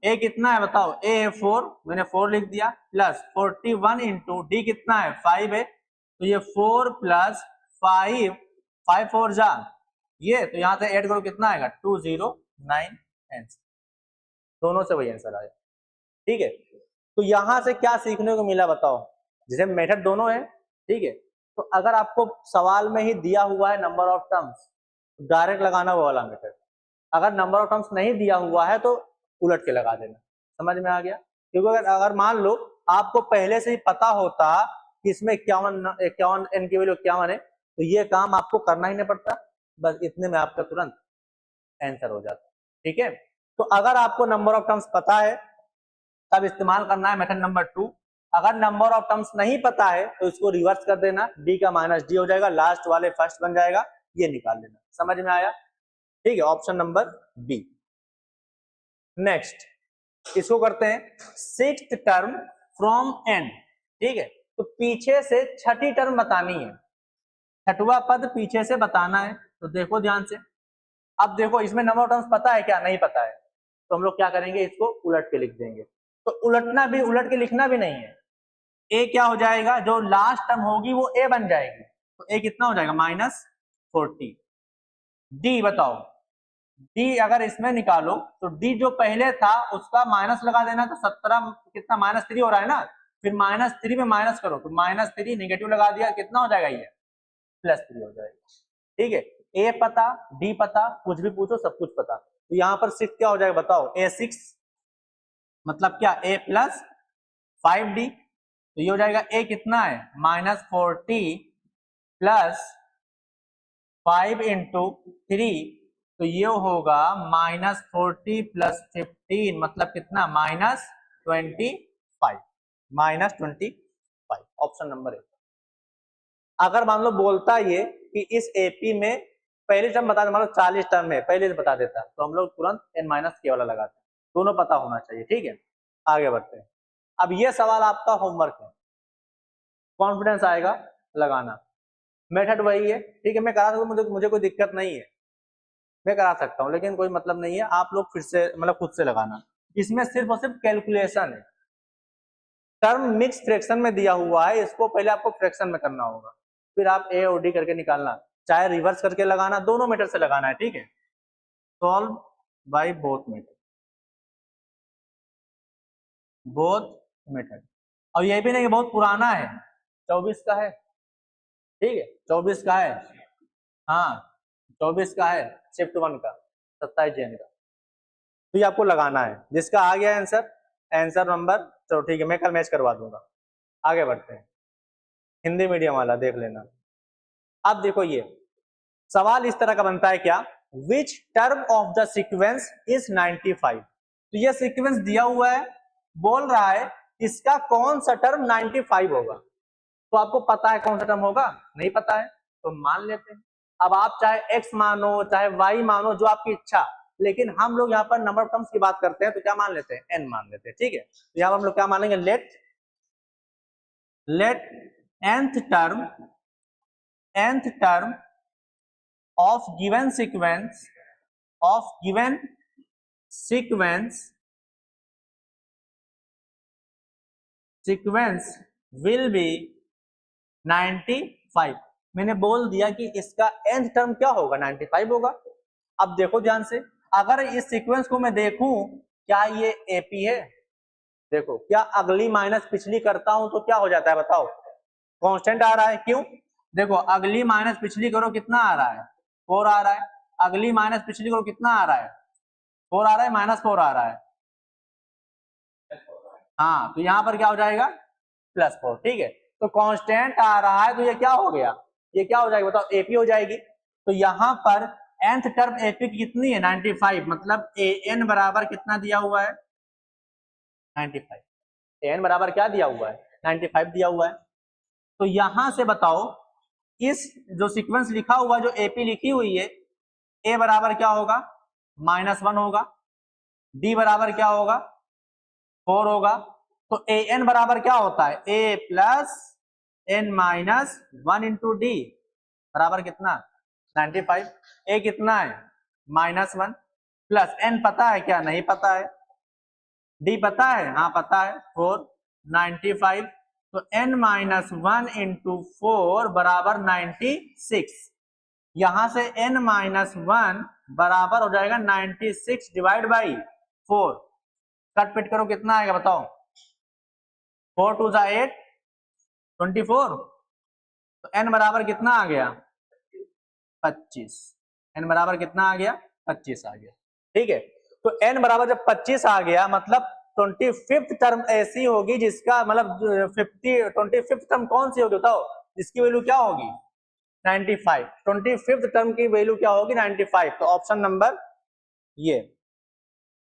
Speaker 1: A कितना है बताओ, A है 4, मैंने 4 लिख दिया, प्लस 41 इंटू डी कितना है 5 है, तो ये 4 प्लस 5, 5 4 जा ये, तो यहां से ऐड करो कितना आएगा 209 आंसर, दोनों से वही आंसर आया, ठीक है। तो यहां से क्या सीखने को मिला बताओ, जैसे मेथड दोनों है, ठीक है, तो अगर आपको सवाल में ही दिया हुआ है नंबर ऑफ टर्म्स तो डायरेक्ट लगाना वो वाला मेथड, अगर नंबर ऑफ टर्म्स नहीं दिया हुआ है तो उलट के लगा देना, समझ में आ गया। क्योंकि अगर मान लो आपको पहले से ही पता होता कि इसमें 51 एन की वैल्यू 51 है, तो ये काम आपको करना ही नहीं पड़ता, बस इतने में आपका तुरंत आंसर हो जाता, ठीक है। तो अगर आपको नंबर ऑफ टर्म्स पता है तब इस्तेमाल करना है मेथड नंबर 2, अगर नंबर ऑफ टर्म्स नहीं पता है तो इसको रिवर्स कर देना, डी का माइनस डी हो जाएगा, लास्ट वाले फर्स्ट बन जाएगा, ये निकाल लेना, समझ में आया, ठीक है, ऑप्शन नंबर बी। नेक्स्ट इसको करते हैं 6th टर्म फ्रॉम एंड, ठीक है, तो पीछे से छठी टर्म बतानी है, छठवा पद पीछे से बताना है, तो देखो ध्यान से, अब देखो इसमें नंबर ऑफ टर्म्स पता है क्या, नहीं पता है, तो हम लोग क्या करेंगे इसको उलट के लिख देंगे, तो उलटना भी, उलट के लिखना भी नहीं है, ए क्या हो जाएगा, जो लास्ट टर्म होगी वो ए बन जाएगी, तो ए कितना हो जाएगा -40, डी बताओ, डी अगर इसमें निकालो तो डी जो पहले था उसका माइनस लगा देना, तो 17 कितना -3 हो रहा है ना, फिर -3 में माइनस करो तो -3 नेगेटिव लगा दिया, कितना हो जाएगा ये +3 हो जाएगा, ठीक है। ए पता, डी पता, कुछ भी पूछो सब कुछ पता, तो यहाँ पर 6 क्या हो जाएगा बताओ, A6 मतलब क्या A प्लस 5D, तो ये हो जाएगा A कितना है -40 प्लस 5 इंटू 3, तो ये होगा -40 + 15 मतलब कितना -25, -25, ऑप्शन नंबर 1। अगर मान लो बोलता ये कि इस एपी में पहली टर्म बता दे, मान लो 40 टर्म है पहले से बता देता तो हम लोग तुरंत n-k वाला लगाते हैं, दोनों पता होना चाहिए। ठीक है, आगे बढ़ते हैं। अब ये सवाल आपका होमवर्क है, कॉन्फिडेंस आएगा लगाना, मेथड वही है। ठीक है, मैं करा सकता हूँ, मुझे कोई दिक्कत नहीं है, मैं करा सकता हूँ, लेकिन कोई मतलब नहीं है, आप लोग फिर से मतलब खुद से लगाना। इसमें सिर्फ और सिर्फ कैलकुलेशन है। टर्म मिक्स फ्रैक्शन में दिया हुआ है, इसको पहले आपको फ्रैक्शन में करना होगा, फिर आप ए और डी करके निकालना, चाहे रिवर्स करके लगाना, दोनों मेथड से लगाना है। ठीक है, सॉल्व बाय बोथ मेथड। और ये भी नहीं कि बहुत पुराना है, 24 का है। ठीक है, 24 का है, हाँ 24 का है, शिफ्ट 1 का 27 जन का। तो ये आपको लगाना है, जिसका आ गया आंसर नंबर, चलो ठीक है, मैं कल मैच करवा दूंगा। आगे बढ़ते हैं, हिंदी मीडियम वाला देख लेना। अब देखो ये सवाल इस तरह का बनता है क्या, which term of the sequence is 95। तो ये सीक्वेंस दिया हुआ है, बोल रहा है इसका कौन सा टर्म 95 होगा। तो आपको पता है कौन सा टर्म होगा, नहीं पता है तो मान लेते हैं। अब आप चाहे x मानो चाहे y मानो, जो आपकी इच्छा, लेकिन हम लोग यहाँ पर नंबर ऑफ टर्म्स की बात करते हैं तो क्या मान लेते हैं, n मान लेते हैं। ठीक है, तो यहाँ हम लोग क्या मानेंगे, late nth term of given sequence will be 95। मैंने बोल दिया कि इसका nth टर्म क्या होगा, 95 होगा। अब देखो ध्यान से, अगर इस सीक्वेंस को मैं देखूं, क्या ये एपी है, देखो क्या अगली माइनस पिछली करता हूं तो क्या हो जाता है बताओ, कांस्टेंट आ रहा है। क्यों, देखो अगली माइनस पिछली करो कितना आ रहा है, 4 आ रहा है, अगली माइनस पिछली करो कितना आ रहा है, 4 आ रहा है, -4 आ रहा है। हाँ, तो यहाँ पर क्या हो जाएगा, +4। ठीक है, तो कांस्टेंट आ रहा है तो ये क्या हो गया, ये क्या हो जाएगा बताओ, एपी हो जाएगी। तो यहाँ पर nth टर्म एपी की कितनी है, 95, मतलब an बराबर कितना दिया हुआ है, 95। an बराबर क्या दिया हुआ है, 95 दिया हुआ है। तो यहां से बताओ, इस जो सीक्वेंस लिखा हुआ जो एपी लिखी हुई है, a बराबर क्या होगा, -1 होगा, d बराबर क्या होगा, 4 होगा। तो an बराबर क्या होता है, a plus n-1 into D बराबर कितना, 95। a कितना है, -1, प्लस n पता है क्या, नहीं पता है, d पता है, हाँ पता है, 4, 95। तो n-1 इंटू 4 बराबर 96। यहां से n-1 बराबर हो जाएगा 96 डिवाइड बाई 4, कट पिट करो कितना आएगा बताओ, 4 2 जा 8, 24। तो n बराबर कितना आ गया, 25। n बराबर कितना आ गया, 25 आ गया। ठीक है, तो n बराबर जब 25 आ गया, मतलब 25th टर्म ऐसी होगी जिसका मतलब 25th टर्म कौन सी होगी बताओ, जिसकी वैल्यू क्या होगी, 95। 25th टर्म की वैल्यू क्या होगी, 95। तो ऑप्शन नंबर ये।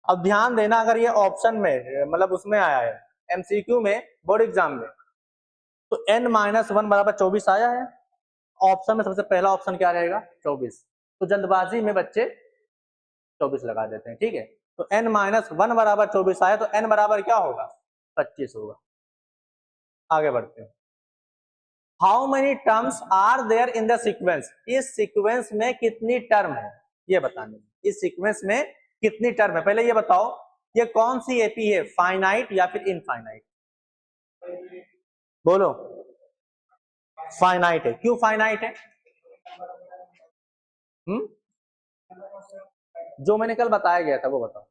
Speaker 1: अब ध्यान देना, अगर ये ऑप्शन में मतलब उसमें आया है एमसीक्यू में, बोर्ड एग्जाम में, तो n-1 बराबर 24 आया है, ऑप्शन में सबसे पहला ऑप्शन क्या रहेगा, 24। तो जल्दबाजी में बच्चे 24 लगा देते हैं। ठीक है, तो n-1 बराबर 24 आया, तो n बराबर क्या होगा, 25 होगा। आगे बढ़ते हैं, how many terms are there in the sequence, इस सीक्वेंस में कितनी टर्म है, ये बताने, इस सीक्वेंस में कितनी टर्म है। पहले ये बताओ, ये कौन सी एपी है, फाइनाइट या फिर इनफाइनाइट, बोलो। फाइनाइट है, क्यों फाइनाइट है, जो मैंने कल बताया गया था वो बताओ।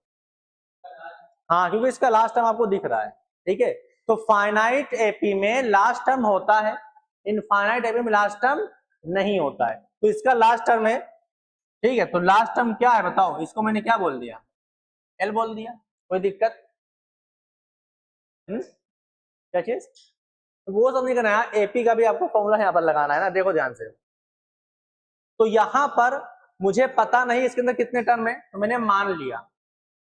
Speaker 1: हाँ, क्योंकि इसका लास्ट टर्म आपको दिख रहा है। ठीक है, तो फाइनाइट एपी में लास्ट टर्म होता है, इनफाइनाइट एपी में लास्ट टर्म नहीं होता है, तो इसका लास्ट टर्म है। ठीक है, तो लास्ट टर्म क्या है बताओ, इसको मैंने क्या बोल दिया, एल बोल दिया, कोई दिक्कत, क्या चीज, वो सब नहीं करना है, एपी का भी आपको फॉर्मूला यहाँ पर लगाना है ना, देखो ध्यान से। तो यहां पर मुझे पता नहीं इसके अंदर कितने टर्म है, तो मैंने मान लिया,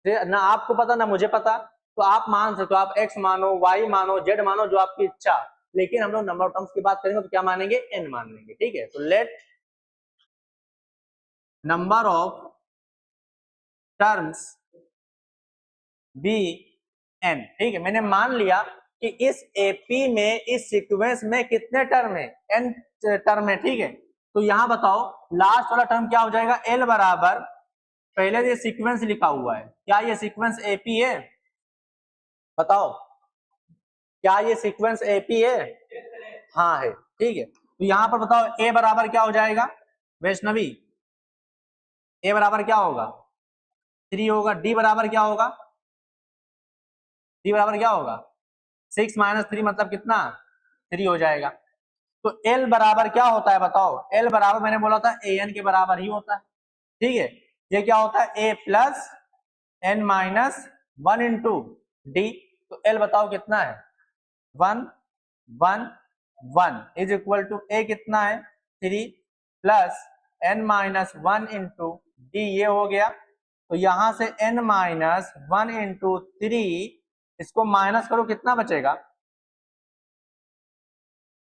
Speaker 1: ना आपको पता ना मुझे पता, तो आप मान सकते हो, आप x मानो, y मानो, z मानो, जो आपकी इच्छा। लेकिन हम लोग नंबर ऑफ टर्म्स की बात करेंगे तो क्या मानेंगे, n मान लेंगे। ठीक है, तो let number of terms be n। ठीक है, मैंने मान लिया कि इस एपी में, इस सीक्वेंस में कितने टर्म है, n टर्म है। ठीक है, तो यहां बताओ लास्ट वाला टर्म क्या हो जाएगा, l बराबर, पहले ये सीक्वेंस लिखा हुआ है, क्या ये सीक्वेंस एपी है, बताओ क्या ये सीक्वेंस एपी है, हाँ है। ठीक है, तो यहां पर बताओ a बराबर क्या हो जाएगा वैष्णवी, a बराबर क्या होगा 3 होगा, d बराबर क्या होगा, d बराबर क्या होगा 6 माइनस 3 मतलब कितना 3 हो जाएगा। तो l बराबर क्या होता है बताओ, l बराबर मैंने बोला था an के बराबर ही होता है। ठीक है, ये क्या होता है a plus n minus 1 into D. तो l बताओ कितना है 1 1 1 इज इक्वल टू a कितना है 3 plus n minus 1 into D, ये हो गया। तो यहां से n माइनस 1 इंटू 3, इसको माइनस करो कितना बचेगा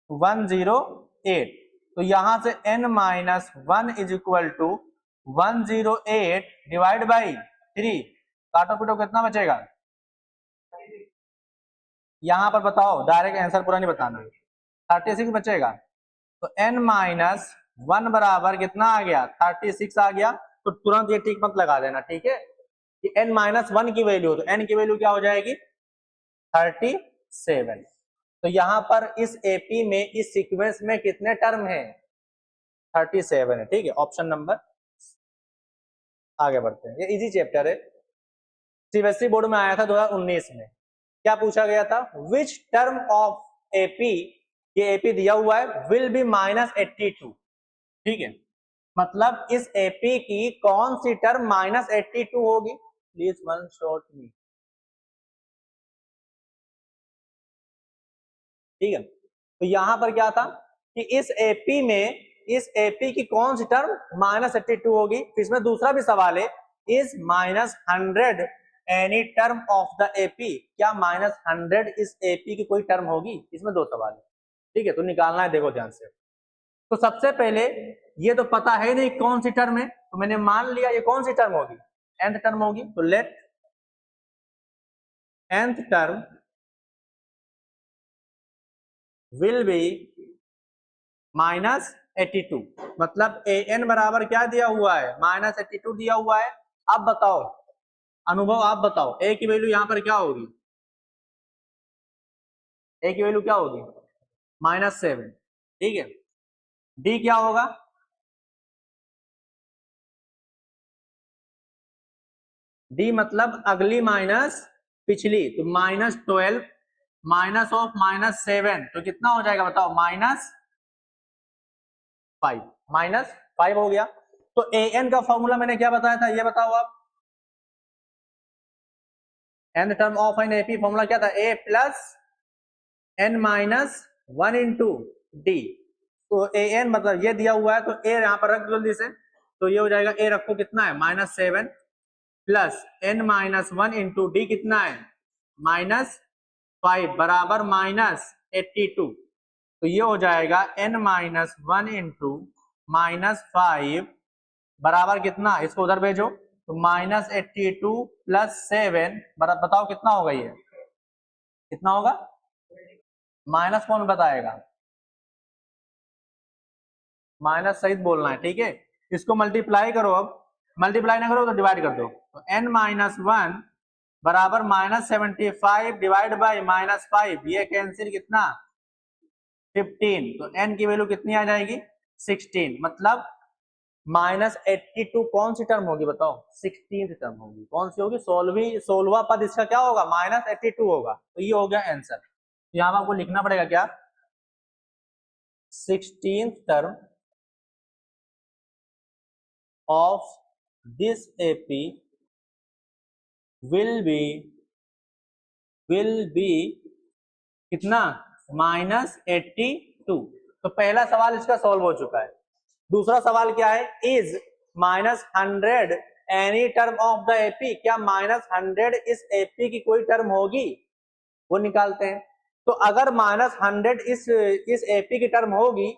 Speaker 1: 108। तो यहां से n minus 1 is equal to 108 divide by 3, काटो पीटो कितना बचेगा, यहां पर बताओ डायरेक्ट आंसर पूरा नहीं बताना, 36 बचेगा। तो n माइनस 1 बराबर कितना आ गया 36 आ गया। तो तुरंत ये टिक मत लगा देना, ठीक है, कि n माइनस 1 की वैल्यू, तो n की वैल्यू क्या हो जाएगी 37। तो यहां पर इस एपी में, इस सीक्वेंस में कितने टर्म है 37 है। ठीक है, ऑप्शन नंबर, आगे बढ़ते हैं, ये इजी चैप्टर है, सीबीएसई बोर्ड में आया था 2019 में। क्या पूछा गया था, विच टर्म ऑफ एपी, ये एपी दिया हुआ है, विल बी माइनस 82। ठीक है, मतलब इस एपी की कौन सी टर्म माइनस 82 होगी, प्लीज वन शॉट मी। ठीक है, तो यहां पर क्या था कि इस एपी में, इस एपी की कौन सी टर्म माइनस 82 होगी। इसमें दूसरा भी सवाल है, is minus 100 any term of the AP, क्या माइनस 100 इस एपी की कोई टर्म होगी, इसमें दो सवाल है। ठीक है, तो निकालना है, देखो ध्यान से। तो सबसे पहले ये तो पता है नहीं कौन सी टर्म है, तो मैंने मान लिया ये कौन सी टर्म होगी, nth टर्म होगी। तो let nth term will be minus 82, मतलब an बराबर क्या दिया हुआ है माइनस 82 दिया हुआ है। अब बताओ अनुभव, आप बताओ a की वैल्यू यहां पर क्या होगी, a की वैल्यू क्या होगी -7। ठीक है, d क्या होगा, d मतलब अगली माइनस पिछली, तो -12 माइनस ऑफ -7, तो कितना हो जाएगा बताओ -5, -5 हो गया। तो an का फॉर्मूला मैंने क्या बताया था, ये बताओ आप, n term of an AP formula क्या था, a plus n minus 1 into D. तो an मतलब ये दिया हुआ है, तो a यहां पर रख दो जल्दी से, तो ये हो जाएगा a रखो कितना है -7 plus n minus 1 into D कितना है -5 बराबर -82। तो ये हो जाएगा n माइनस 1 इंटू -5 बराबर कितना, इसको उधर भेजो, तो -82 प्लस 7 बताओ कितना होगा, ये कितना होगा, माइनस कौन बताएगा, माइनस सहित बोलना है। ठीक है, इसको मल्टीप्लाई करो, अब मल्टीप्लाई ना करो तो डिवाइड कर दो, तो n माइनस 1 बराबर -75 डिवाइड बाई -5, ये कैंसिल कितना 15, तो n की वैल्यू कितनी आ जाएगी 16, मतलब -82 कौन सी टर्म होगी बताओ 16th टर्म होगी। कौन सी होगी, 16वां पद इसका क्या होगा -82 होगा। तो ये हो गया आंसर। यहां पर आपको लिखना पड़ेगा क्या 16th term of this AP will be कितना -82। तो पहला सवाल इसका सॉल्व हो चुका है। दूसरा सवाल क्या है, is -100 any term of the AP, क्या -100 इस एपी की कोई टर्म होगी, वो निकालते हैं। तो अगर -100 इस एपी की टर्म होगी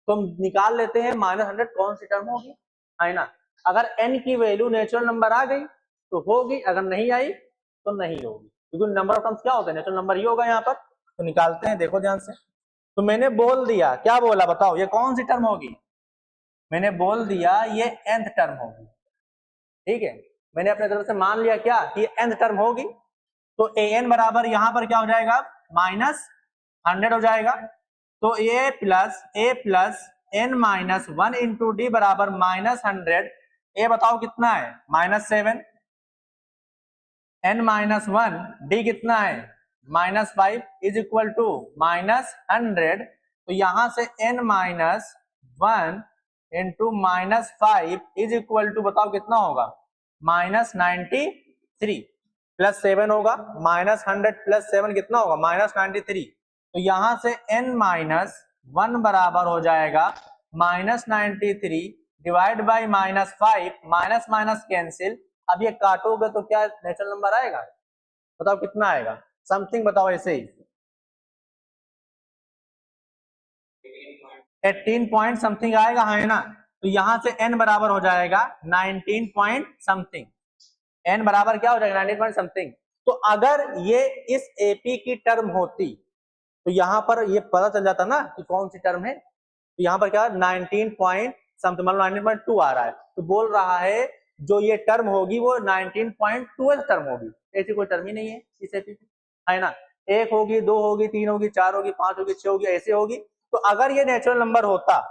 Speaker 1: तो हम निकाल लेते हैं -100 कौन सी टर्म होगी, है ना। अगर n की वैल्यू नेचुरल नंबर आ गई तो होगी, अगर नहीं आई तो नहीं होगी, क्योंकि नंबर ऑफ टर्म्स क्या होते हैं, नेचुरल नंबर ही होगा यहाँ पर। तो निकालते हैं, देखो ध्यान से। तो मैंने बोल दिया, क्या बोला बताओ, ये कौन सी टर्म होगी, मैंने बोल दिया ये nth टर्म होगी, ठीक है। मैंने अपने तरफ से मान लिया क्या कि nth टर्म होगी। तो an बराबर यहाँ पर क्या हो जाएगा, -100 हो जाएगा। तो a plus n minus 1 into D बराबर -100। a बताओ कितना है, -7, n माइनस 1, डी कितना है -5 इज इक्वल टू -100। तो यहां से n minus 1 into -5 is equal to बताओ कितना होगा, -93 प्लस 7 होगा, -100 प्लस 7 कितना होगा, -93। तो यहां से n माइनस 1 बराबर हो जाएगा -93 divide by -5, minus minus cancel. अब ये काटोगे तो क्या नेचुरल नंबर आएगा, बताओ कितना आएगा, समथिंग बताओ ऐसे ही, 18 पॉइंट समथिंग आएगा, है ना। तो यहां से n बराबर हो जाएगा 19 पॉइंट समथिंग, n बराबर क्या हो जाएगा 19 पॉइंट समथिंग। तो अगर ये इस एपी की टर्म होती तो यहां पर ये पता चल जाता ना कि कौन सी टर्म है। तो यहां पर क्या 19 पॉइंट समथिंग, मतलब 19.2 आ रहा है, तो बोल रहा है जो ये टर्म होगी वो 19.2 टर्म होगी, ऐसी कोई टर्म ही नहीं है इस एपी की, है ना। 1 होगी, 2 होगी, 3 होगी, 4 होगी, 5 होगी, 6 होगी, ऐसे होगी। तो अगर ये नेचुरल नंबर होता,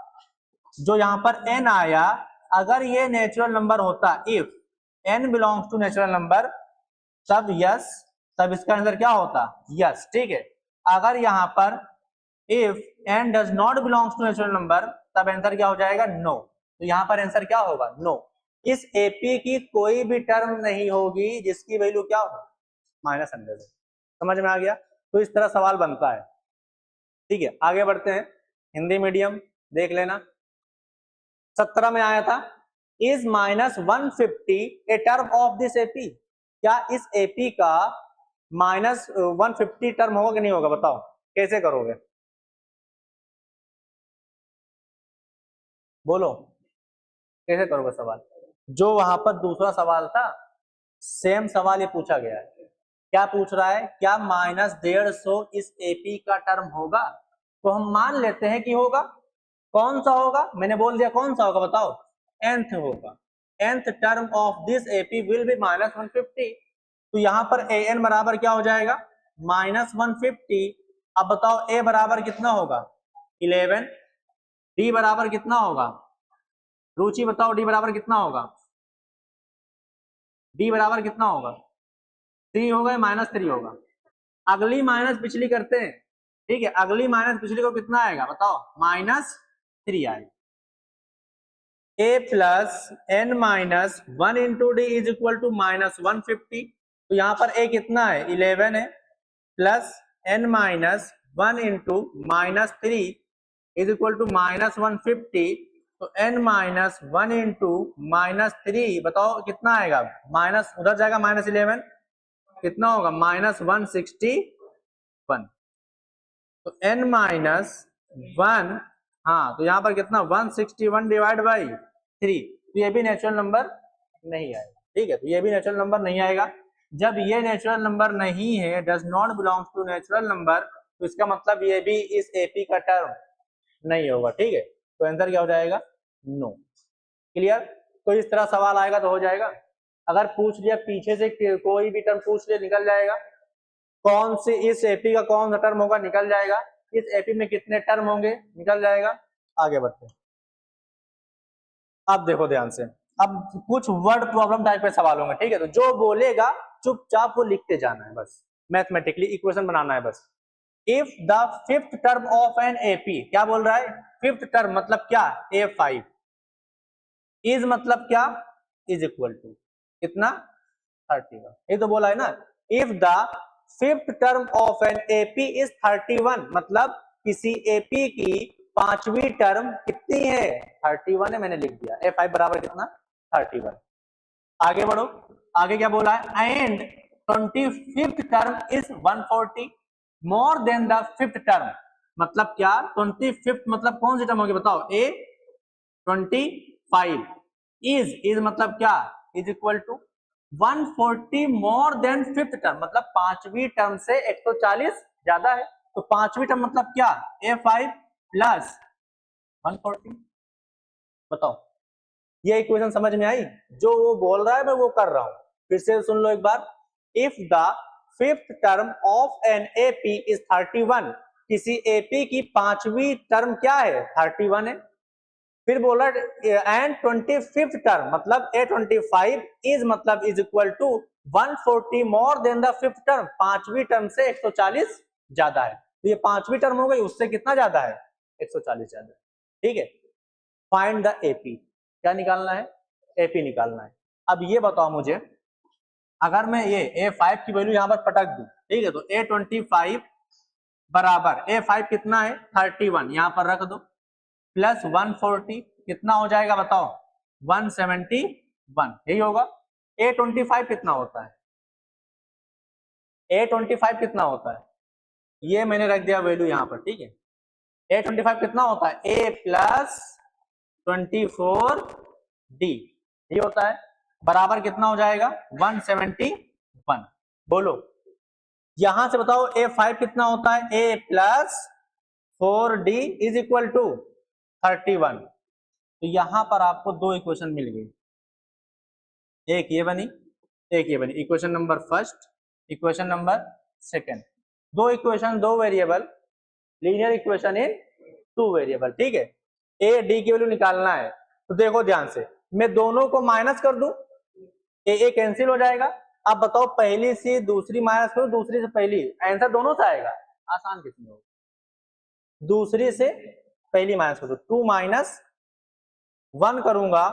Speaker 1: जो यहाँ पर n आया, अगर ये नेचुरल नंबर होता, if n belongs to natural number, तब यस, तब इसका आंसर क्या होता, यस, ठीक है। अगर यहाँ पर if n does not belongs to natural number, तब आंसर क्या हो जाएगा, नो। तो यहाँ पर आंसर क्या होगा, नो। इस एपी की कोई भी टर्म नहीं होगी जिसकी वैल्यू क्या हो, -100। समझ में आ गया। तो इस तरह सवाल बनता है, ठीक है। आगे बढ़ते हैं, हिंदी मीडियम देख लेना। 17 में आया था, is -150 a term of this AP, क्या इस एपी का -150 टर्म होगा कि नहीं होगा, बताओ कैसे करोगे, बोलो कैसे करोगे सवाल। जो वहां पर दूसरा सवाल था सेम सवाल ये पूछा गया है। क्या पूछ रहा है, क्या -150 इस एपी का टर्म होगा, तो हम मान लेते हैं कि होगा। कौन सा होगा, मैंने बोल दिया कौन सा होगा, बताओ, nth होगा। nth term of this AP will be -150। तो यहां पर an बराबर क्या हो जाएगा, -150। अब बताओ a बराबर कितना होगा, 11, d बराबर कितना होगा, रुचि बताओ d बराबर कितना होगा, d बराबर कितना होगा, 3 होगा या -3 होगा। अगली माइनस पिछली करते हैं, ठीक है। अगली माइनस पिछली को कितना आएगा बताओ, -3 आएगा। a plus n minus 1 into D is equal to -150। तो यहाँ पर a कितना है, 11 है, plus n minus 1 into -3 is equal to -150। तो n माइनस 1 इंटू -3 बताओ कितना आएगा, माइनस उधर जाएगा -11, कितना होगा -161। तो n माइनस 1, हाँ तो यहाँ पर कितना 161 डिवाइड बाई 3। तो ये भी नेचुरल नंबर नहीं आएगा, ठीक है। तो ये भी नेचुरल नंबर नहीं आएगा। जब ये नेचुरल नंबर नहीं है, does not belongs to natural number, तो इसका मतलब ये भी इस एपी का टर्म नहीं होगा, ठीक है। तो आंसर क्या हो जाएगा, नो। क्लियर। तो इस तरह सवाल आएगा तो हो जाएगा। अगर पूछ लिया पीछे से कोई भी टर्म पूछ लिया, निकल जाएगा। कौन सी इस एपी का कौन सा टर्म होगा, निकल जाएगा। इस एपी में कितने टर्म होंगे, निकल जाएगा। आगे बढ़ते हैं। अब देखो ध्यान से, अब कुछ वर्ड प्रॉब्लम टाइप के सवाल होंगे, ठीक है। तो जो बोलेगा चुपचाप वो लिखते जाना है, बस मैथमेटिकली इक्वेशन बनाना है बस। If the fifth term of an AP, क्या बोल रहा है, फिफ्थ टर्म मतलब क्या, A5, इज मतलब क्या, इज इक्वल टू कितना 31। ये तो बोला है ना। If the fifth term of an AP is 31, मतलब किसी एपी की पांचवी टर्म कितनी है, 31 है, मैंने लिख दिया। A5 बराबर कितना 31। आगे बढ़ो, आगे क्या बोला है, and 25th term is 140 more than the 5th term. मतलब क्या, 25th मतलब कौन सी टर्म होगी बताओ, ए 25 इज मतलब क्या, is equal to 140 more than 5th term, मतलब पांचवी टर्म से 140 ज्यादा है। तो पांचवी टर्म मतलब क्या, A5 प्लस 140। बताओ, ये इक्वेशन समझ में आई? जो वो बोल रहा है मैं वो कर रहा हूं, फिर से सुन लो एक बार। If the 5th term of an AP is 31, किसी एपी की पांचवी टर्म क्या है, 31 है। फिर बोला एंड 25th टर्म मतलब A25 इज मतलब is equal to 140 more than the 5th term, पांचवी टर्म से 140 ज्यादा है। तो ये पांचवी टर्म हो गई, उससे कितना ज्यादा है, 140 ज्यादा है। ठीक है, फाइंड द एपी, क्या निकालना है, एपी निकालना है। अब ये बताओ मुझे, अगर मैं ये A5 की वैल्यू यहां पर पटक दूं, ठीक है, तो A25 बराबर A5 कितना है 31, यहां पर रख दो, प्लस 140 कितना हो जाएगा बताओ, 171, यही होगा। A25 कितना होता है, A25 कितना होता है, ये मैंने रख दिया वैल्यू यहां पर, ठीक है। A25 कितना होता है, A प्लस 24D, ये होता है, बराबर कितना हो जाएगा 171। बोलो, यहां से बताओ A5 कितना होता है, A plus 4D is equal to 31। तो यहां पर आपको दो इक्वेशन मिल गई, एक ये बनी, एक ये बनी, equation number first, equation number second. दो इक्वेशन, दो variable, linear equation in two variable, ठीक है। ए डी की वैल्यू निकालना है, तो देखो ध्यान से, मैं दोनों को माइनस कर दूं, ए कैंसिल हो जाएगा। अब बताओ, पहली से दूसरी माइनस करो, दूसरी से पहली, आंसर दोनों से आएगा, आसान किसमें होगा, दूसरी से पहली माइनस करो, 2 माइनस 1 करूंगा,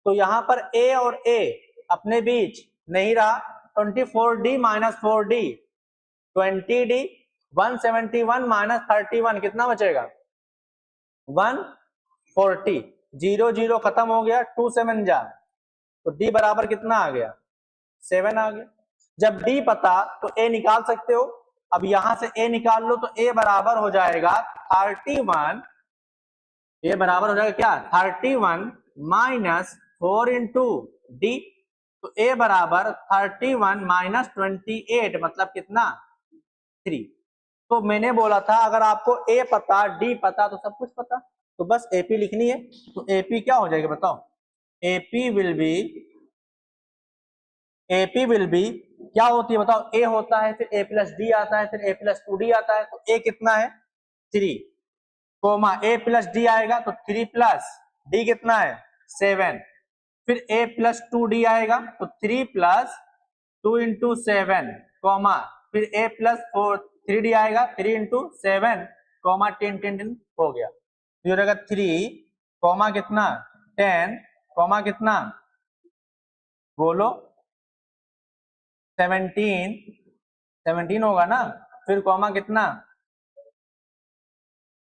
Speaker 1: तो यहां पर ए और ए अपने बीच नहीं रहा, 24D minus 4D 20D, 171 minus 31 कितना बचेगा 140, 0 0 खत्म हो गया, 2 7 जा, तो D बराबर कितना आ गया 7 आ गया। जब D पता तो A निकाल सकते हो, अब यहां से A निकाल लो, तो A बराबर हो जाएगा 31, ये बराबर हो जाएगा क्या 31 माइनस 4 इंटू डी, तो ए बराबर 31 माइनस 28 मतलब कितना 3। तो मैंने बोला था अगर आपको ए पता डी पता तो सब कुछ पता, तो बस एपी लिखनी है। तो एपी क्या हो जाएगा बताओ, AP will be, AP will be क्या होती है बताओ, ए होता है, फिर ए प्लस डी आता है, फिर ए प्लस 2D आता है, तो ए कितना है 3, कोमा ए प्लस डी आएगा तो 3 प्लस डी कितना है 7, फिर ए प्लस 2D आएगा तो 3 प्लस 2 इंटू 7, कोमा फिर ए प्लस 3D आएगा 3 इंटू 7, कोमा 10 10 10 हो गया, तो ये रहेगा 3 कोमा कितना 10 कोमा कितना बोलो 17 17 होगा ना, फिर कोमा कितना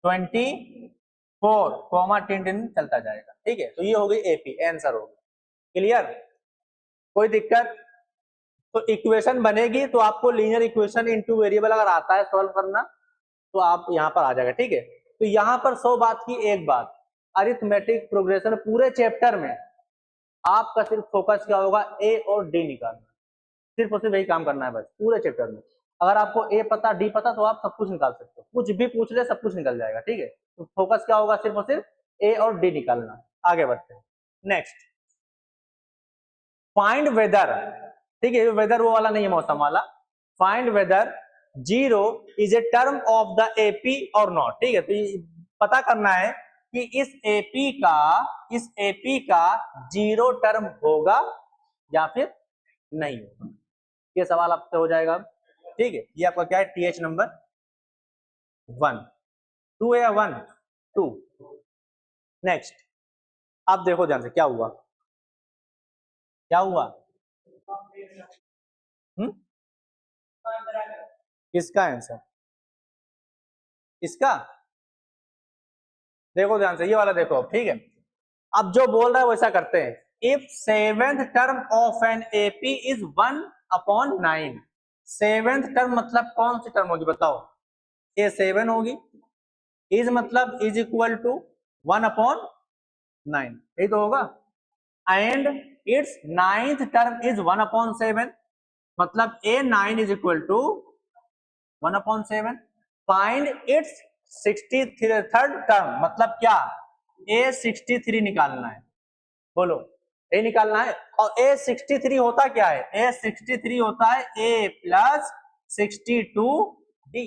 Speaker 1: 24 कोमा 10 10 चलता जाएगा, ठीक है। तो ये हो गई एपी, आंसर हो गया, क्लियर, कोई दिक्कत। तो इक्वेशन बनेगी तो आपको linear equation in two variable अगर आता है सॉल्व करना तो आप यहां पर आ जाएगा, ठीक है। तो यहां पर 100 बात की एक बात, अरिथमेटिक प्रोग्रेशन पूरे चैप्टर में आपका सिर्फ फोकस क्या होगा, ए और डी निकालना, सिर्फ और सिर्फ यही काम करना है बस पूरे चैप्टर में। अगर आपको ए पता डी पता तो आप सब कुछ निकाल सकते हो, कुछ भी पूछ ले सब कुछ निकल जाएगा, ठीक है। तो फोकस क्या होगा, सिर्फ और सिर्फ ए और डी निकालना। आगे बढ़ते हैं, नेक्स्ट फाइंड वेदर, ठीक है, वेदर वो वाला नहीं है, मौसम वाला। Find weather 0 is a term of the AP और नॉट, ठीक है। तो पता करना है कि इस एपी का 0 टर्म होगा या फिर नहीं होगा, ये सवाल आपसे हो जाएगा, ठीक है। ये आपका क्या है, TH नंबर 1 2 है या 1 2। नेक्स्ट, आप देखो ध्यान से क्या हुआ, क्या हुआ, किसका आंसर, इसका देखो ध्यान से, ये वाला देखो, ठीक है। अब जो बोल रहा है वैसा करते हैं, if seventh term of an AP is 1/9। Seventh term मतलब कौन सी टर्म होगी बताओ? ए 7 होगी, इज मतलब इज इक्वल टू 1/9, यही तो होगा। And its ninth term is 1/7, मतलब A9 is equal to 1/7। Find its 63rd term, मतलब क्या? A63 निकालना है, बोलो ये निकालना है। और A63 होता क्या है? A63 होता है A प्लस 62D,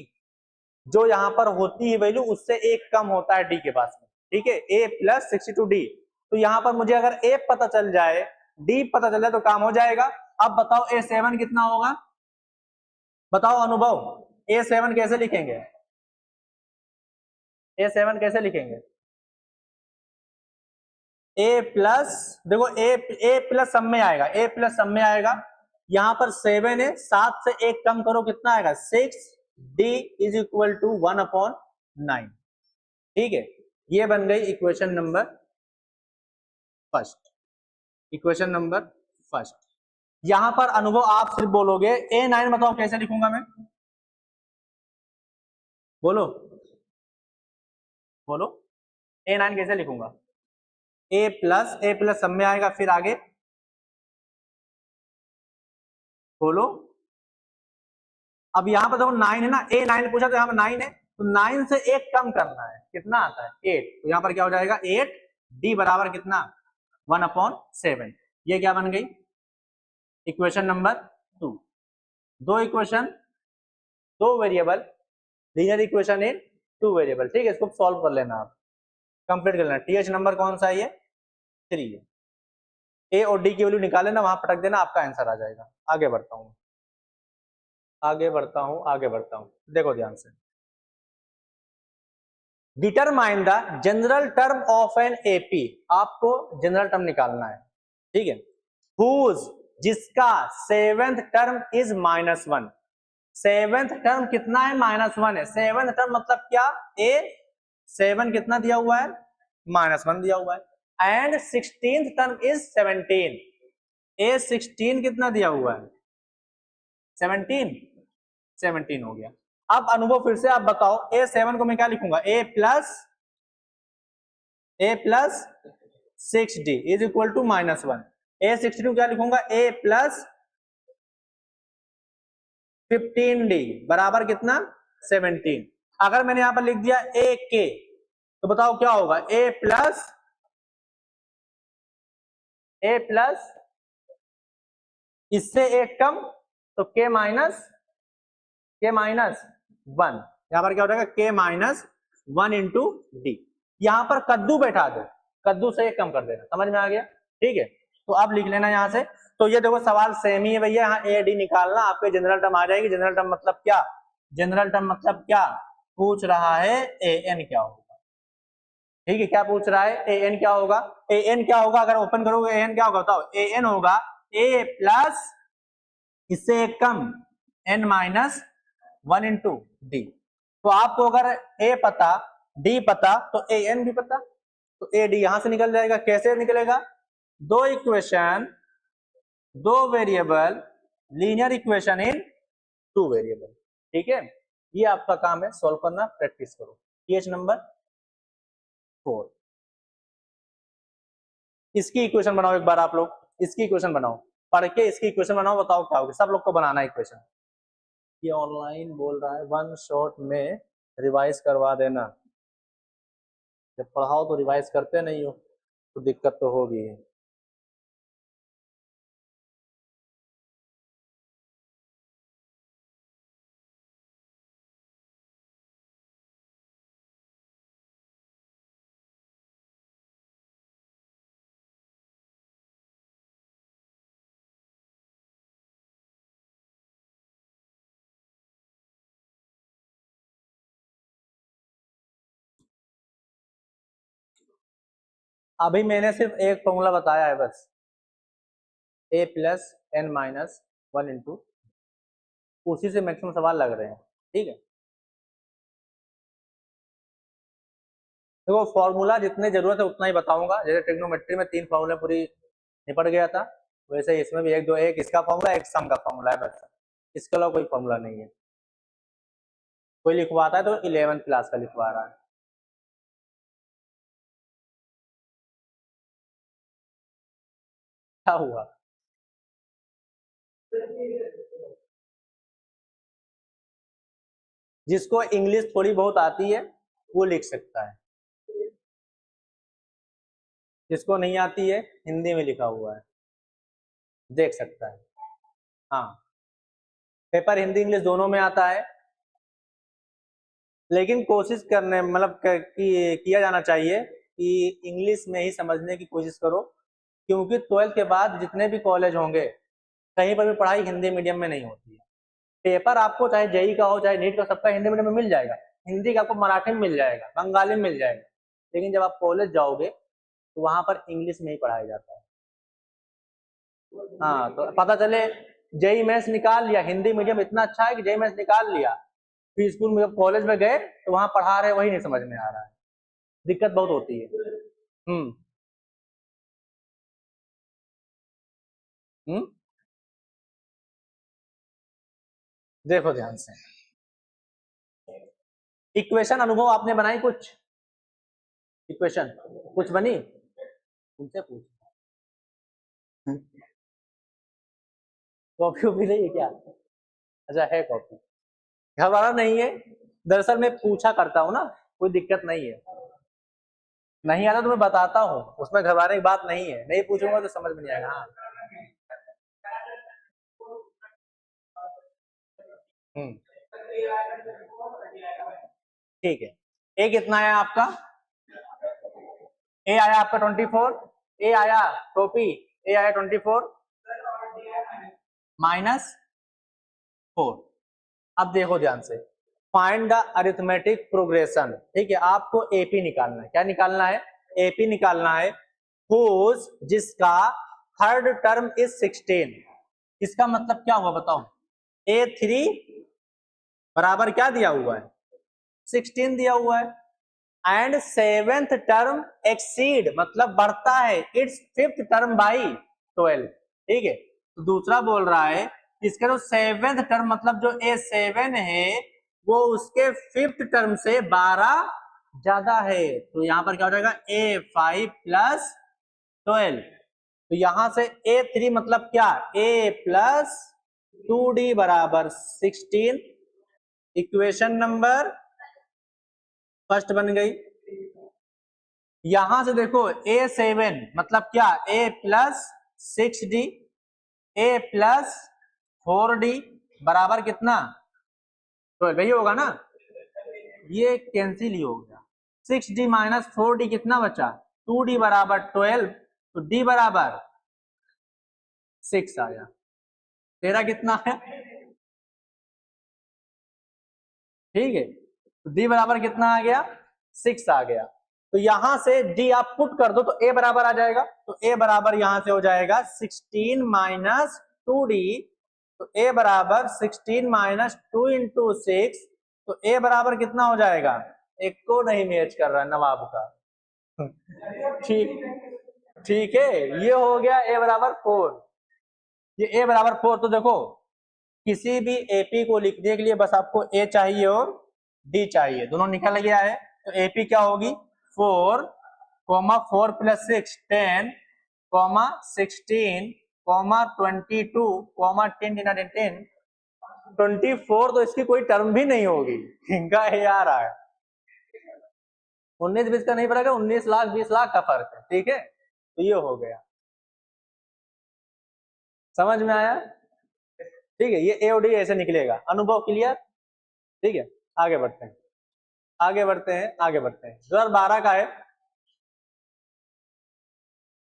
Speaker 1: जो यहां पर होती है वैल्यू उससे एक कम होता है D के पास में, ठीक है, A प्लस 62D। तो यहां पर मुझे अगर A पता चल जाए, D पता चल जाए तो काम हो जाएगा। अब बताओ A7 कितना होगा? बताओ अनुभव, A7 कैसे लिखेंगे? A7 कैसे लिखेंगे? A प्लस, देखो A प्लस सब में आएगा, A प्लस सब में आएगा। यहां पर 7 है, 7 से एक कम करो कितना आएगा? 6D इज इक्वल टू 1/9, ठीक है। ये बन गई equation number first, equation number first. यहां पर अनुभव आप सिर्फ बोलोगे A9, बताओ कैसे लिखूंगा मैं? बोलो बोलो, A9 कैसे लिखूंगा? A प्लस सब में आएगा, फिर आगे बोलो। अब यहाँ पर देखो 9 है ना, A9 पूछा तो यहाँ पर 9 है, तो 9 से एक कम करना है, कितना आता है? 8। तो यहाँ पर क्या हो जाएगा? 8D बराबर कितना? 1/7। ये क्या बन गई? Equation number 2। दो इक्वेशन, दो variable, linear equation in 2 variable, ठीक है। इसको सॉल्व कर लेना, आप कंप्लीट कर लेना। TH नंबर कौन सा है? ये 3 है। A और D की वैल्यू निकाल लेना, वहां पटक देना, आपका आंसर आ जाएगा। आगे बढ़ता हूँ, आगे बढ़ता हूँ, आगे बढ़ता हूँ, देखो ध्यान से। Determine the general term of an AP, आपको जनरल टर्म निकालना है, ठीक है। हुज, जिसका seventh term is -1। Seventh term कितना है? -1 है। सेवेंथ टर्म मतलब क्या? A7 कितना दिया हुआ है? -1 दिया हुआ है। And 16th term is 17। A16 कितना दिया हुआ है? 17, 17 हो गया। अब अनुभव फिर से आप बताओ, A7 को मैं क्या लिखूंगा? A plus 6D is equal to -1। A62 क्या लिखूंगा? A प्लस 15D बराबर कितना? 17। अगर मैंने यहां पर लिख दिया AK, तो बताओ क्या होगा? A प्लस इससे एक कम, तो K माइनस 1। यहां पर क्या हो जाएगा? K-1 into D। यहां पर कद्दू बैठा दो, कद्दू से एक कम कर देना, समझ में आ गया? ठीक है, तो अब लिख लेना यहां से। तो ये देखो सवाल सेम ही है भैया, यहाँ AD निकालना, आपके जनरल टर्म आ जाएगी। जनरल टर्म मतलब क्या? जनरल टर्म मतलब क्या पूछ रहा है? AN क्या होगा, ठीक है। क्या पूछ रहा है? AN क्या होगा? AN क्या होगा? अगर ओपन करोगे AN क्या होगा बताओ? AN होगा A प्लस इससे एक कम N-1 इंटू D। तो आपको अगर A पता, D पता, तो AN भी पता, तो AD यहां से निकल जाएगा। कैसे निकलेगा? दो इक्वेशन, दो variable, linear equation in 2 variable, ठीक है। ये आपका काम है, सॉल्व करना, प्रैक्टिस करो। TH नंबर 4, इसकी इक्वेशन बनाओ एक बार आप लोग, इसकी इक्वेशन बनाओ, पढ़ के इसकी इक्वेशन बनाओ, बताओ क्या होगी। सब लोग को बनाना है इक्वेशन। ये ऑनलाइन बोल रहा है 1 शॉट में रिवाइज करवा देना। जब पढ़ाओ तो रिवाइज करते नहीं हो, तो दिक्कत तो होगी। अभी मैंने सिर्फ एक फॉर्मूला बताया है बस, A प्लस N-1 इंटू, उसी से मैक्सिमम सवाल लग रहे हैं, ठीक है। देखो फॉर्मूला जितने जरूरत है उतना ही बताऊंगा। जैसे ट्रिग्नोमेट्री में 3 फॉर्मूले पूरी निपट गया था। वैसे इसमें भी एक दो, एक इसका फॉर्मूला, एक सम का फॉर्मूला है बस, इसके अलावा कोई फॉर्मूला नहीं है। कोई लिखवाता है तो 11th क्लास का लिखवा रहा है। क्या हुआ? जिसको इंग्लिश थोड़ी बहुत आती है वो लिख सकता है, जिसको नहीं आती है हिंदी में लिखा हुआ है, देख सकता है। हाँ, पेपर हिंदी इंग्लिश दोनों में आता है, लेकिन कोशिश करने मतलब किया जाना चाहिए कि इंग्लिश में ही समझने की कोशिश करो, क्योंकि 12th के बाद जितने भी कॉलेज होंगे कहीं पर भी पढ़ाई हिंदी मीडियम में नहीं होती है। पेपर आपको चाहे जेई का हो चाहे नीट का, सबका हिंदी मीडियम में मिल जाएगा। हिंदी का आपको मराठी में मिल जाएगा, बंगाली में मिल जाएगा, लेकिन जब आप कॉलेज जाओगे तो वहां पर इंग्लिश में ही पढ़ाया जाता है। हाँ, तो पता चले जेई मेंस निकाल लिया, हिंदी मीडियम इतना अच्छा है कि जेई मेंस निकाल लिया, फिर स्कूल में कॉलेज में गए तो वहां पढ़ा रहे वही नहीं समझ में आ रहा है, दिक्कत बहुत होती है। हम्म। हम्म। देखो ध्यान से, इक्वेशन अनुभव आपने बनाई कुछ? इक्वेशन कुछ बनी? तुमसे पूछ। कॉपी भी नहीं है क्या? अच्छा है कॉपी, घबराना नहीं है। दरअसल मैं पूछा करता हूँ ना, कोई दिक्कत नहीं है। नहीं आता तो मैं बताता हूँ, उसमें घबराने की बात नहीं है, नहीं पूछूंगा तो समझ में नहीं आएगा। हाँ। हम्म। ठीक है। ए कितना आया आपका? ए आया आपका 24। ए आया टोपी, ए आया 24 -4। अब देखो ध्यान से, फाइंड द अरिथमेटिक प्रोग्रेशन। ठीक है, आपको एपी निकालना है। क्या निकालना है? एपी निकालना है। हुज, जिसका थर्ड टर्म इज 16। इसका मतलब क्या हुआ बताओ? A3 बराबर क्या दिया हुआ है? 16 दिया हुआ है। एंड सेवेंथ टर्म एक्सीड मतलब बढ़ता है इट्स फिफ्थ टर्म बाई 12। ठीक है, तो दूसरा बोल रहा है इसका जो सेवेंथ टर्म मतलब जो A7 है वो उसके फिफ्थ टर्म से 12 ज्यादा है। तो यहां पर क्या हो जाएगा? A5 plus 12। तो यहां से A3 मतलब क्या? A प्लस 2D बराबर 16। इक्वेशन नंबर फर्स्ट बन गई। यहां से देखो A7 मतलब क्या? A plus 6D, A plus 4D बराबर कितना? 12 यही होगा ना? ये कैंसिल ही हो गया। 6D माइनस 4D कितना बचा? 2D बराबर 12, तो D बराबर 6 आया। तेरा कितना है? ठीक है, तो D बराबर कितना आ गया? 6 आ गया। तो यहां से D आप पुट कर दो तो A बराबर आ जाएगा। तो A बराबर यहां से हो जाएगा 16 माइनस 2D। तो A बराबर 16 माइनस 2 इंटू 6। तो A बराबर कितना हो जाएगा? एक को नहीं मैच कर रहा है नवाब का। ठीक, ठीक है, ये हो गया A बराबर 4। ये A बराबर 4। तो देखो किसी भी एपी को लिखने के लिए बस आपको ए चाहिए और डी चाहिए, दोनों निकल गया है। तो एपी क्या होगी? 4 comma 4 plus 6 10 comma 16 comma 22 comma 10 10 24। तो इसकी कोई टर्म भी नहीं होगी, इनका ए आ रहा है। 19 20 का नहीं पड़ेगा, 19 लाख 20 लाख का फर्क है। ठीक है, तो ये हो गया, समझ में आया? ठीक है, ये ए और डी ऐसे निकलेगा। अनुभव क्लियर? ठीक है, आगे बढ़ते हैं, आगे बढ़ते हैं, आगे बढ़ते हैं। 2012 का है।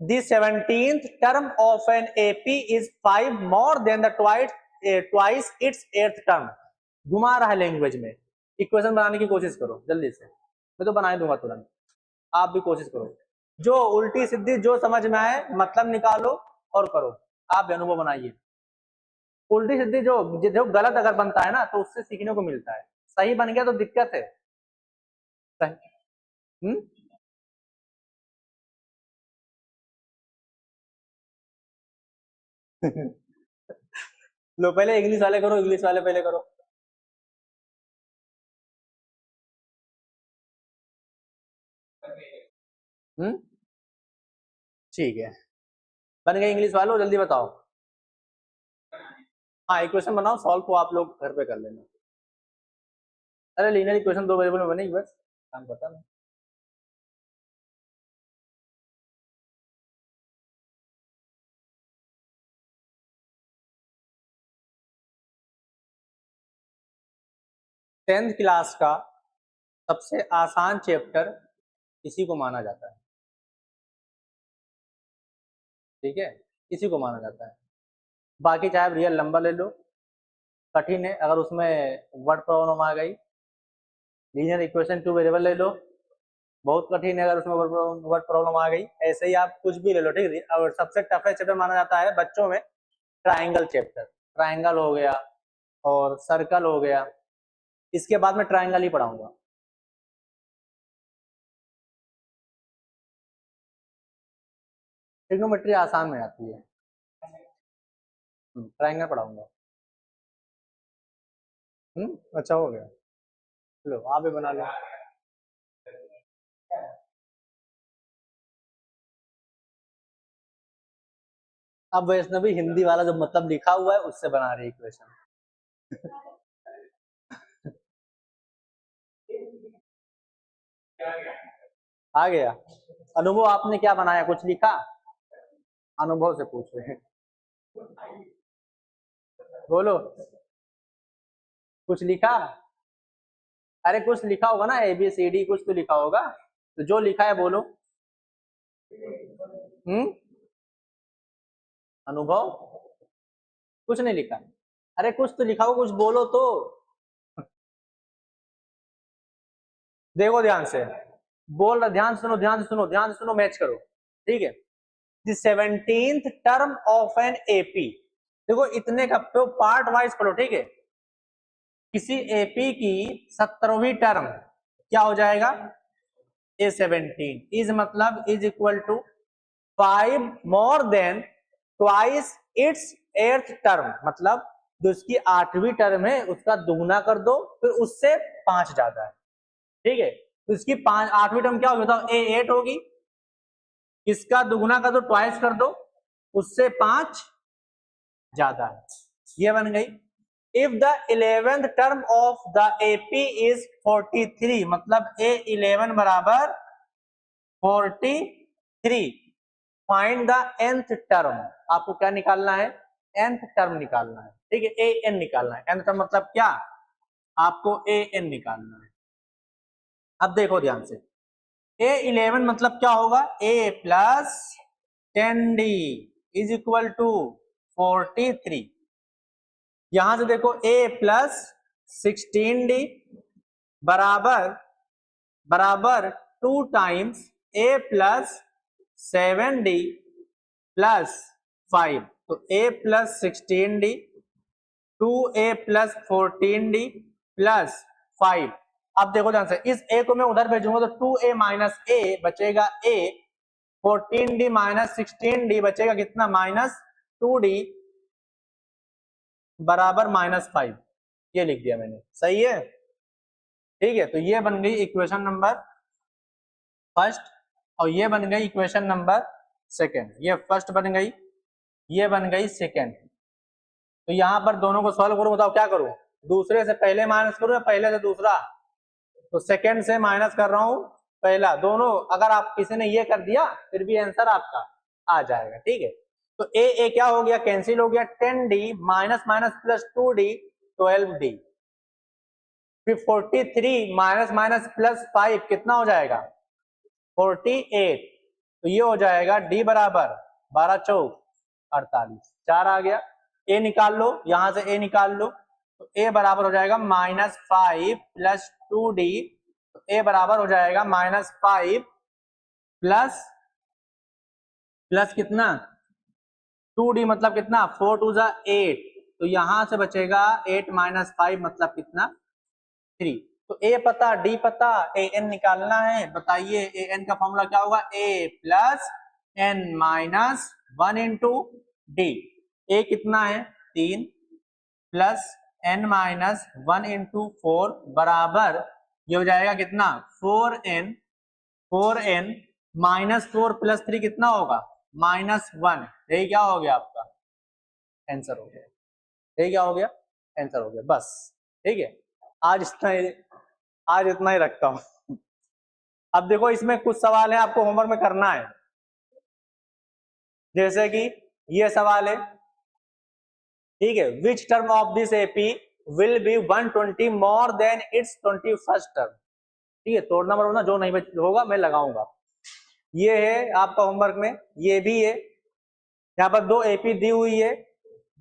Speaker 1: The 17th term of an AP is 5 more than the twice its 8th term। घुमा रहा है लैंग्वेज में। इक्वेशन बनाने की कोशिश करो जल्दी से, मैं तो बना दूंगा तुरंत, आप भी कोशिश करो। जो उल्टी सीधी जो समझ में आए मतलब निकालो और करो। आप भी अनुभव बनाइए। उल्टी सीधी जो जो गलत अगर बनता है ना तो उससे सीखने को मिलता है, सही बन गया तो दिक्कत है। सही। हम्म। लो पहले इंग्लिश वाले करो, इंग्लिश वाले पहले करो। हम्म, ठीक है, बन गए इंग्लिश वालों, जल्दी बताओ। हाँ इक्वेशन बनाओ, सॉल्व तो आप लोग घर पे कर लेना। अरे लीनियर इक्वेशन दो वेरिएबल में बनेगी, बस काम करता है। 10th क्लास का सबसे आसान चैप्टर इसी को माना जाता है, ठीक है, इसी को माना जाता है। बाकी चाहे आप रियल नंबर ले लो, कठिन है अगर उसमें वर्ड प्रॉब्लम आ गई। लीनियर इक्वेशन टू वेरिएबल ले लो, बहुत कठिन है अगर उसमें वर्ड प्रॉब्लम आ गई। ऐसे ही आप कुछ भी ले लो, ठीक है। और सबसे टफेस्ट चैप्टर माना जाता है बच्चों में ट्राइंगल चैप्टर। ट्राइंगल हो गया और सर्कल हो गया, इसके बाद में ट्राइंगल ही पढ़ाऊंगा। ट्रिग्नोमेट्री आसान में आती है, ट्राइंगल पढ़ाऊंगा। अच्छा हो गया, लो आप भी बना लो। अब वैष्णवी हिंदी वाला जो मतलब लिखा हुआ है उससे बना रही इक्वेशन। आ गया। अनुभव आपने क्या बनाया, कुछ लिखा? अनुभव से पूछ रहे हैं, बोलो कुछ लिखा। अरे कुछ लिखा होगा ना, ABCD कुछ तो लिखा होगा, तो जो लिखा है बोलो। अनुभव कुछ नहीं लिखा। अरे कुछ तो लिखा हो, कुछ बोलो तो। देखो ध्यान से, बोल रहा, ध्यान सुनो, ध्यान सुनो, ध्यान सुनो, मैच करो, ठीक है। The 17th term of an AP, देखो इतने का पार्ट वाइज पढ़ो, ठीक है। किसी AP की 17वीं टर्म क्या हो जाएगा? A17 इज मतलब is equal to 5 more than twice its 8th term, मतलब जो इसकी 8वीं टर्म है उसका दुगुना कर दो, फिर उससे 5 ज्यादा है, ठीक है। तो इसकी 8वीं टर्म क्या होगी बताओ? A8 होगी, इसका दुगुना कर दो, ट्वाइस कर दो, उससे 5 ज्यादा है, ये बन गई। If the 11th term of the AP is 43, मतलब A11 बराबर 43, फाइंड द nth टर्म। आपको क्या निकालना है? nth टर्म निकालना है, ठीक है, AN निकालना है। nth टर्म मतलब क्या? आपको AN निकालना है। अब देखो ध्यान से, A11 मतलब क्या होगा? A plus 10D is equal to 43। यहां से देखो A प्लस 16D बराबर बराबर 2 times A plus 7D plus 5, तो A plus 16D 2A plus 14D plus 5। अब देखो ध्यान से, इस A को मैं उधर भेजूंगा तो 2A माइनस A बचेगा A, 14D माइनस 16D बचेगा कितना? माइनस 2D बराबर माइनस 5। ये लिख दिया मैंने, सही है, ठीक है। तो ये बन गई इक्वेशन नंबर फर्स्ट, और ये बन गई इक्वेशन नंबर सेकेंड। ये फर्स्ट बन गई, ये बन गई सेकेंड। तो यहां पर दोनों को सॉल्व करो, बताओ क्या करूं? दूसरे से पहले माइनस करूं या पहले से दूसरा? तो सेकेंड से माइनस कर रहा हूं पहला, दोनों। अगर आप किसी ने ये कर दिया फिर भी आंसर आपका आ जाएगा, ठीक है। तो ए क्या हो गया? कैंसिल हो गया। 10D minus minus plus 2D 12D, फिर 43 माइनस माइनस प्लस 5 कितना हो जाएगा? 48। तो ये हो जाएगा D बराबर 12 चौक 48, 4 आ गया। ए निकाल लो, यहां से ए निकाल लो, तो ए बराबर हो जाएगा माइनस 5 प्लस 2D, तो ए बराबर हो जाएगा माइनस 5 प्लस प्लस कितना? 2D मतलब कितना? 4 टू जा 8, तो यहां से बचेगा 8 माइनस 5 मतलब कितना? 3। तो ए पता, डी पता, ए एन निकालना है। बताइए ए एन का फॉर्मूला क्या होगा? A plus N minus 1 into D. A कितना है 3 प्लस n माइनस 1 इंटू 4 बराबर ये हो जाएगा कितना 4n माइनस 4 प्लस 3 कितना होगा -1। यही क्या हो गया आपका आंसर हो गया। यही क्या हो गया आंसर हो गया। बस ठीक है, आज इतना ही रखता हूं। अब देखो इसमें कुछ सवाल है आपको होमवर्क में करना है, जैसे कि ये सवाल है, ठीक है, which term of this AP will be 120 more than it's 21st term. ठीक है, तोड़ना मरोड़ना जो नहीं होगा मैं लगाऊंगा। ये है आपका होमवर्क में, ये भी है। यहाँ पर 2 एपी दी हुई है,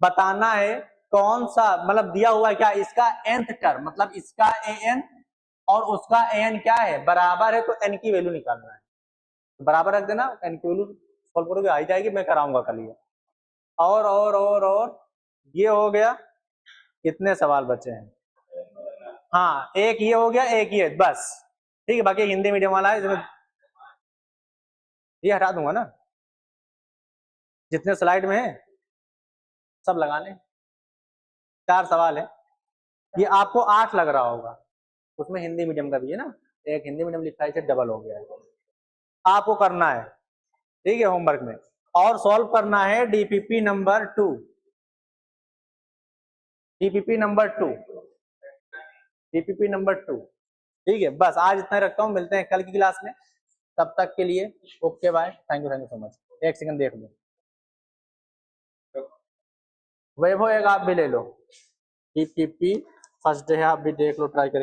Speaker 1: बताना है कौन सा, मतलब दिया हुआ है क्या, इसका nth टर्म, मतलब इसका an और उसका an क्या है बराबर है, तो n की वैल्यू निकालना है। बराबर रख देना, n की वैल्यू सॉल्व करोगे आ जाएगी, मैं कराऊंगा कल ये। और ये हो गया, कितने सवाल बचे हैं, हाँ एक ये हो गया, एक ये, बस ठीक है। बाकी हिंदी मीडियम वाला है, इसमें ये हटा दूंगा ना, जितने स्लाइड में है सब लगाने। 4 सवाल है, ये आपको 8 लग रहा होगा, उसमें हिंदी मीडियम का भी है ना, एक हिंदी मीडियम लिखा है, डबल हो गया है। आपको करना है, ठीक है, होमवर्क में, और सॉल्व करना है DPP number 2, DPP number 2, DPP number 2। ठीक है, बस आज इतना रखता हूँ, मिलते हैं कल की क्लास में, तब तक के लिए okay bye, thank you so much. एक सेकंड देख लो, वैभव एक आप भी ले लो, डीपीपी फर्स्ट डे है, आप भी देख लो, ट्राई करें।